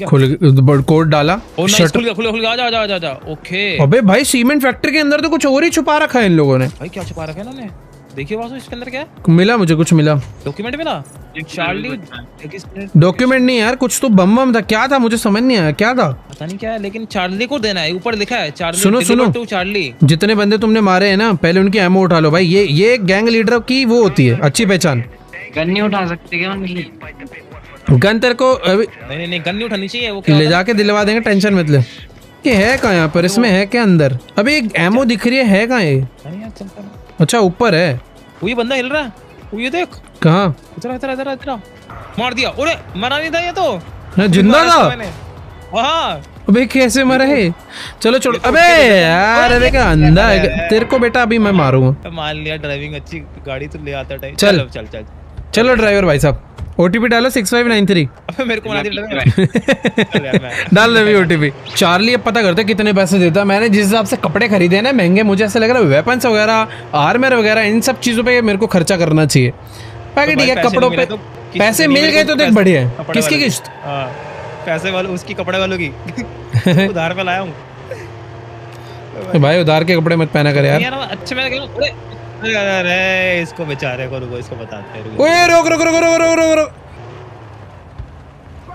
खुल कोड डाला। खुल गया। आजा। ओके। अबे भाई सीमेंट फैक्ट्री के अंदर तो कुछ और ही छुपा रखा है इन लोगों ने। भाई क्या छुपा रखा है इन्होंने? देखिए वासु, इसके अंदर क्या है? मिला मुझे, कुछ मिला। डॉक्यूमेंट मिला। चार्ली डॉक्यूमेंट नहीं यार, कुछ तो बम था। क्या था मुझे समझ नहीं आया क्या था। पता नहीं क्या है, लेकिन चार्ली को देना है। ऊपर लिखा है चार्ली। सुनो टू चार्ली। जितने बंदे तुमने मारे हैं ना, पहले उनकी एमओ उठा लो भाई। ये गैंग लीडर की वो होती है अच्छी पहचान। गन नहीं उठा सकते क्या उनकी? गन तेरे को नहीं गन नहीं उठानी चाहिए। वो ले जाके दिलवा देंगे, टेंशन मत ले। ये है कहाँ यहाँ पर? इसमें है क्या अंदर? अबे एक एमओ दिख रही है कहाँ ये? अच्छा ऊपर है। वो ये बंदा हिल रहा है, वो ये देख। कहाँ? इधर मार दिया। अरे मरा नहीं था ये तो, जिंदा था। हाँ अबे कैसे मरा है? चलो छोड़। अबे यार अरे क्या अंधा है तेरे को बेटा, अभी मैं मारूंगा। मान लिया ड्राइविंग अच्छी गाड़ी तो ले आता टाइम। चल चलो ड्राइवर भाई साहब, ओटीपी डालो 6593। अबे मेरे को बना दिया। डाल रहे ओटीपी। चार्ली अब पता करते कितने पैसे देता है। मैंने जिस हिसाब से कपड़े खरीदे हैं ना महंगे, मुझे ऐसा लग रहा है वेपन्स वगैरह, आर्मर वगैरह, इन सब चीजों पे मेरे को खर्चा करना चाहिए। बाकी ठीक है, कपड़ों पे पैसे मिल गए तो देख बढ़िया है। किसकी किस्त? पैसे वालों, उसकी कपड़े वालों की। उधार पे लाया हूँ भाई। उधार के कपड़े मत पहना कर यार। अच्छे मैं अरे इसको बेचारे को रुको, इसको बताते हैं। ओए रोक।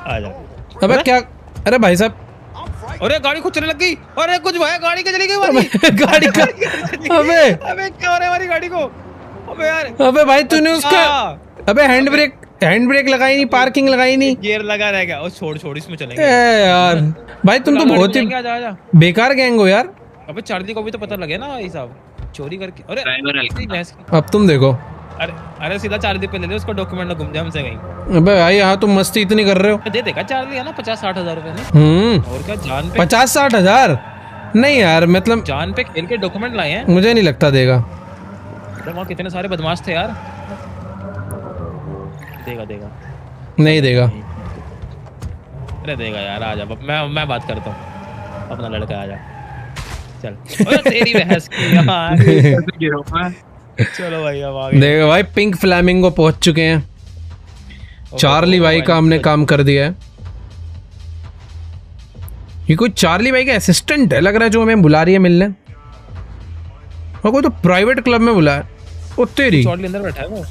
आ जा। अबे क्या? अरे भाई साहब, अरे गाड़ी खुद चलने लग गई। अरे कुछ भाई, गाड़ी के चली गई हमारी। गाड़ी का अबे क्या हो रहा है हमारी गाड़ी को? अबे यार, अबे भाई तूने उसका अबे हैंड ब्रेक लगाई नहीं, पार्किंग लगाई नहीं, गियर लगा रहेगा। और छोड़ इसमें चलेंगे यार। भाई तुम तो बहुत ही बेकार गैंग हो यार। अबे चार्ली को भी तो पता लगे ना ये सब चोरी करके। अरे अब तुम देखो। अरे सीधा चार्ली पे ले ले उसको, डॉक्यूमेंट ना घूम जाए हमसे कहीं। अबे भाई यहाँ तुम मस्ती इतनी कर रहे हो। दे देगा चार्ली है ना 50-60 हजार रुपए नहीं? और क्या जान पे 50-60 हजार? नहीं यार, मतलब जान पे खेल के डॉक्यूमेंट लाए हैं। मुझे नहीं लगता देगा। वहाँ कितने सारे बदमाश थे यार। देगा नहीं देगा। अरे देगा यार, आजा मैं बात करता हूँ अपना लड़का। आजा चल। तेरी बहस की यार। चलो भाई अब आगे देखो भाई, पिंक फ्लैमिंगो पहुंच चुके हैं। चार्ली भाई का हमने काम कर दिया है। ये कोई चार्ली भाई का असिस्टेंट है लग रहा है जो हमें बुला रही है मिलने, और कोई तो प्राइवेट क्लब में बुलाया। ओ तेरी, चार्ली अंदर बैठा है वो।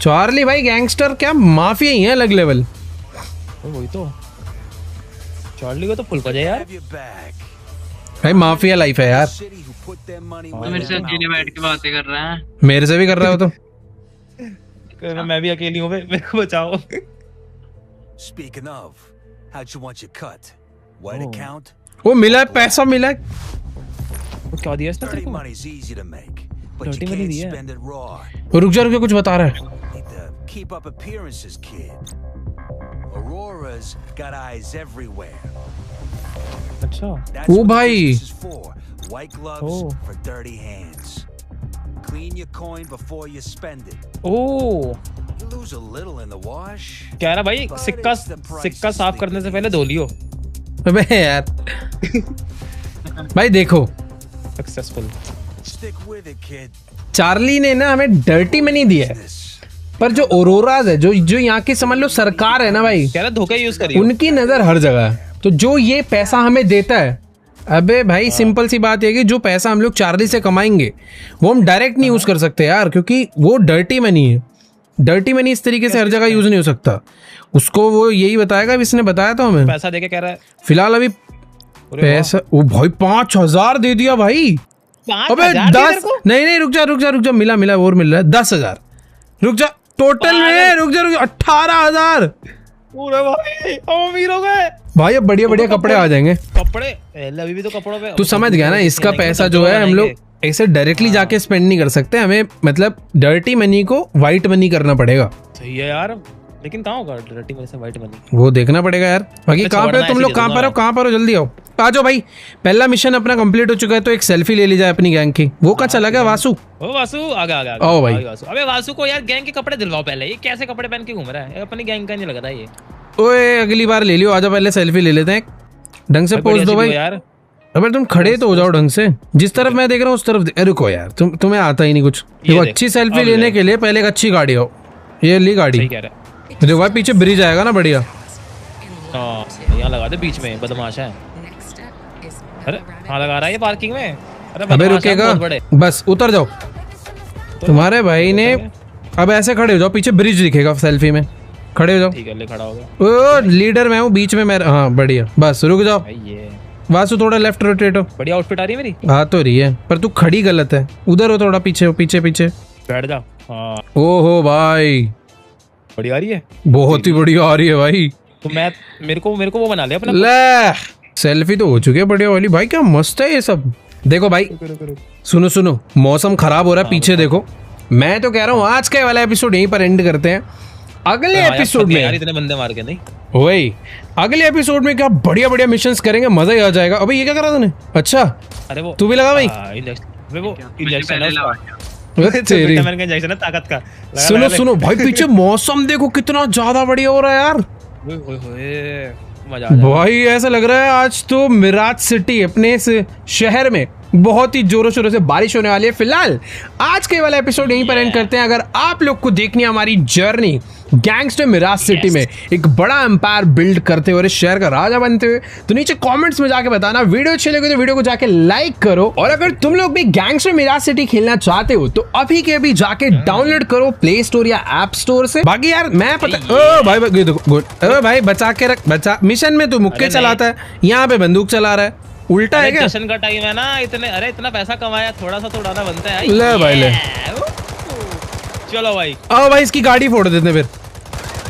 चार्ली भाई गैंगस्टर क्या माफिया ही है अलग लेवल। वही तो, चार्ली को तो फुल पजा यार। Have your back. भाई माफिया लाइफ है यार। City who put their money तो where मेरे their साथ mouth चीनी बैठ के बातें कर रहा है। मेरे से भी कर रहा हो तो मैं भी अकेली हूँ, मेरे को बचाओ। is. Speaking of, how'd you want your cut? White Oh. account? वो मिला है, पैसा मिला है। वो क्या दिया इसने तेरे Dirty को? money's easy to make, but Dirty you money can't दिया है। spend it raw. वो रुक जा कुछ बता रहा है। Need to keep up appearances, kid. Aurora's got eyes everywhere. अच्छा, That's Oh, what the bhai. business is for. White gloves Oh. for dirty hands. Clean your coin before you spend it. O You lose a little in the wash. कह रहा भाई सिक्का साफ करने से पहले धो लियो। अबे यार भाई देखो, successful. Stick with it, kid. Charlie ने ना हमें डर्टी मनी दिया है, Business. पर जो ओरोराज है, जो यहाँ की समझ लो सरकार है ना भाई, कह रहा धोखा यूज करियो। उनकी नजर हर जगह है। तो जो ये पैसा हमें देता है, अबे भाई सिंपल सी बात है कि जो पैसा हम लोग चार्ली से कमाएंगे वो हम डायरेक्ट नहीं यूज कर सकते यार, क्योंकि वो डर्टी मनी है। डर्टी मनी इस तरीके से हर जगह यूज नहीं हो सकता। उसको वो यही बताएगा, इसने बताया तो हमें। पैसा देके कह रहा है फिलहाल अभी पैसा, ओ भाई 5,000 दे दिया भाई। अबे 10, नहीं रुक जा, मिला और मिल रहा है 10,000। रुक जा, टोटल में रुक जा 18,000। पूरे भाई हम अमीर हो गए भाई अब बढ़िया कपड़े आ जाएंगे। कपड़े अभी भी तो कपड़ों पे तू समझ गया ना, इसका पैसा जो है हम लोग ऐसे डायरेक्टली जाके स्पेंड नहीं कर सकते, हमें मतलब डर्टी मनी को वाइट मनी करना पड़ेगा। सही है यार, लेकिन कहाँ होगा डर्टी मनी से वाइट मनी? वो देखना पड़ेगा यार। बाकी कहाँ पे हो तुम लोग, कहाँ पर हो जल्दी आओ, आ जाओ भाई। पहला मिशन अपना कंप्लीट हो चुका है, तो एक सेल्फी ले ली जाए अपनी गैंग की। वो कहाँ चला गया वासु? ओ वासु आगे आओ भाई। वासु। अबे वासु को यार गैंग के कपड़े दिलवाओ पहले। ये कैसे कपड़े पहन के घूम रहा है? अपनी गैंग का नहीं लग रहा ये। ओए अगली बार ले लियो, आजा पहले सेल्फी ले लेते हैं, ढंग से पोज दो भाई यार। अबे तुम खड़े तो हो जाओ ढंग से, जिस तरफ मैं देख रहा हूँ उस तरफ। रुको यार, तुम्हें आता ही नहीं कुछ। देखो अच्छी सेल्फी लेने के लिए पहले एक अच्छी गाड़ी हो। ये ली गाड़ी। सही कह रहा है। देखो भाई पीछे ब्रिज आएगा ना, बढ़िया। हाँ यहाँ लगा दे बीच में, बदमाश है। अरे हाँ लगा रहा है ये पार्किंग में। अरे अबे रुकेगा, बस उतर जाओ। तुम्हारे भाई ने अब ऐसे खड़े हो जाओ, पीछे ब्रिज दिखेगा सेल्फी में, खड़े हो जाओ। ठीक है, ले खड़ा हो गया। ओ लीडर मैं हूँ, बीच में मैं। हाँ बढ़िया, बस रुक जाओ। ये वासु थोड़ा लेफ्ट रोटेट हो। बढ़िया आउटफिट आ रही है मेरी। हाँ तो रही है, पर तू खड़ी गलत है, उधर हो थोड़ा, पीछे हो, पीछे बैठ जा। हाँ ओहो भाई बढ़िया आ रही है, बहुत ही बढ़िया आ रही है भाई। तो मैं मेरे को वो बना लिया अपना। ले सेल्फी तो हो चुकी है बढ़िया वाली भाई, क्या मस्त है ये सब। देखो भाई सुनो, मौसम खराब हो रहा है, पीछे देखो। मैं तो कह रहा हूँ आज का वाला एपिसोड यहीं पर एंड करते हैं। अगले एपिसोड में यार इतने बंदे मार के नहीं, वही अगले एपिसोड में क्या बढ़िया मिशंस करेंगे, मजा ही आ जाएगा। अबे ये क्या करा तूने? अच्छा अरे वो तू भी लगा भाई? वो इंजेक्शन है अरे तेरी। विटामिन का इंजेक्शन है ताकत का। सुनो भाई पीछे मौसम देखो कितना ज्यादा बढ़िया हो रहा है यार। मजा आ जाएगा भाई ऐसा लग रहा है आज तो मिराज सिटी अपने इस शहर में बहुत ही जोरों शोरों से बारिश होने वाली है। फिलहाल आज के वाला एपिसोड यहीं पर एंड करते हैं। अगर आप लोग को देखनी है हमारी जर्नी गैंगस्टर मिराज सिटी में एक बड़ा एम्पायर बिल्ड करते हुए, इस शहर का राजा बनते हुए, तो नीचे कमेंट्स में जाके बताना। वीडियो अच्छी लगे तो वीडियो को जाके लाइक करो, और अगर तुम लोग भी गैंगस्टर मिराज सिटी खेलना चाहते हो तो अभी के अभी जाके डाउनलोड करो प्ले स्टोर या ऐप स्टोर से। बाकी यार मैं पता ओ भाई देखो, अरे भाई बचा के रख, बचा। मिशन में तू मुक्के चलाता है, यहाँ पे बंदूक चला रहा है, उल्टा है क्या? जश्न का टाइम है ना, इतना पैसा कमाया, थोड़ा सा तो उड़ाना बनता है। ले भाई ले, चलो भाई आओ भाई इसकी गाड़ी फोड़ देते फिर।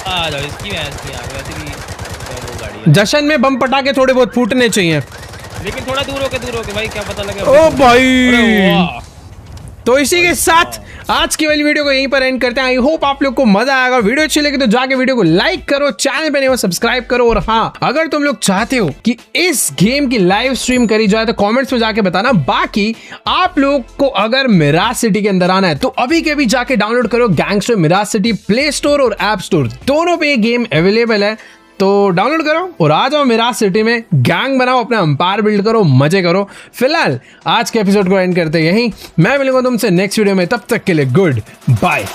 आ जाओ, इसकी वैसे भी वो गाड़ी है। जश्न में बम पटाखे थोड़े बहुत फूटने चाहिए, लेकिन थोड़ा दूर होके भाई, क्या पता लगे। ओ भाई तो इसी के साथ आज की वाली वीडियो को यहीं पर एंड करते हैं। आई होप आप लोग को मजा आएगा। वीडियो अच्छी लगी तो जाके वीडियो को लाइक करो, चैनल पे नहीं हो सब्सक्राइब करो, और हाँ अगर तुम लोग चाहते हो कि इस गेम की लाइव स्ट्रीम करी जाए तो कमेंट्स में जाके बताना। बाकी आप लोग को अगर मिराज सिटी के अंदर आना है तो अभी के अभी जाके डाउनलोड करो gangster Miraj city, play store और ऐप स्टोर दोनों पे ये गेम अवेलेबल है। तो डाउनलोड करो और आ जाओ मिराज सिटी में, गैंग बनाओ, अपना एम्पायर बिल्ड करो, मजे करो। फिलहाल आज के एपिसोड को एंड करते यहीं, मैं मिलूंगा तुमसे नेक्स्ट वीडियो में, तब तक के लिए गुड बाय।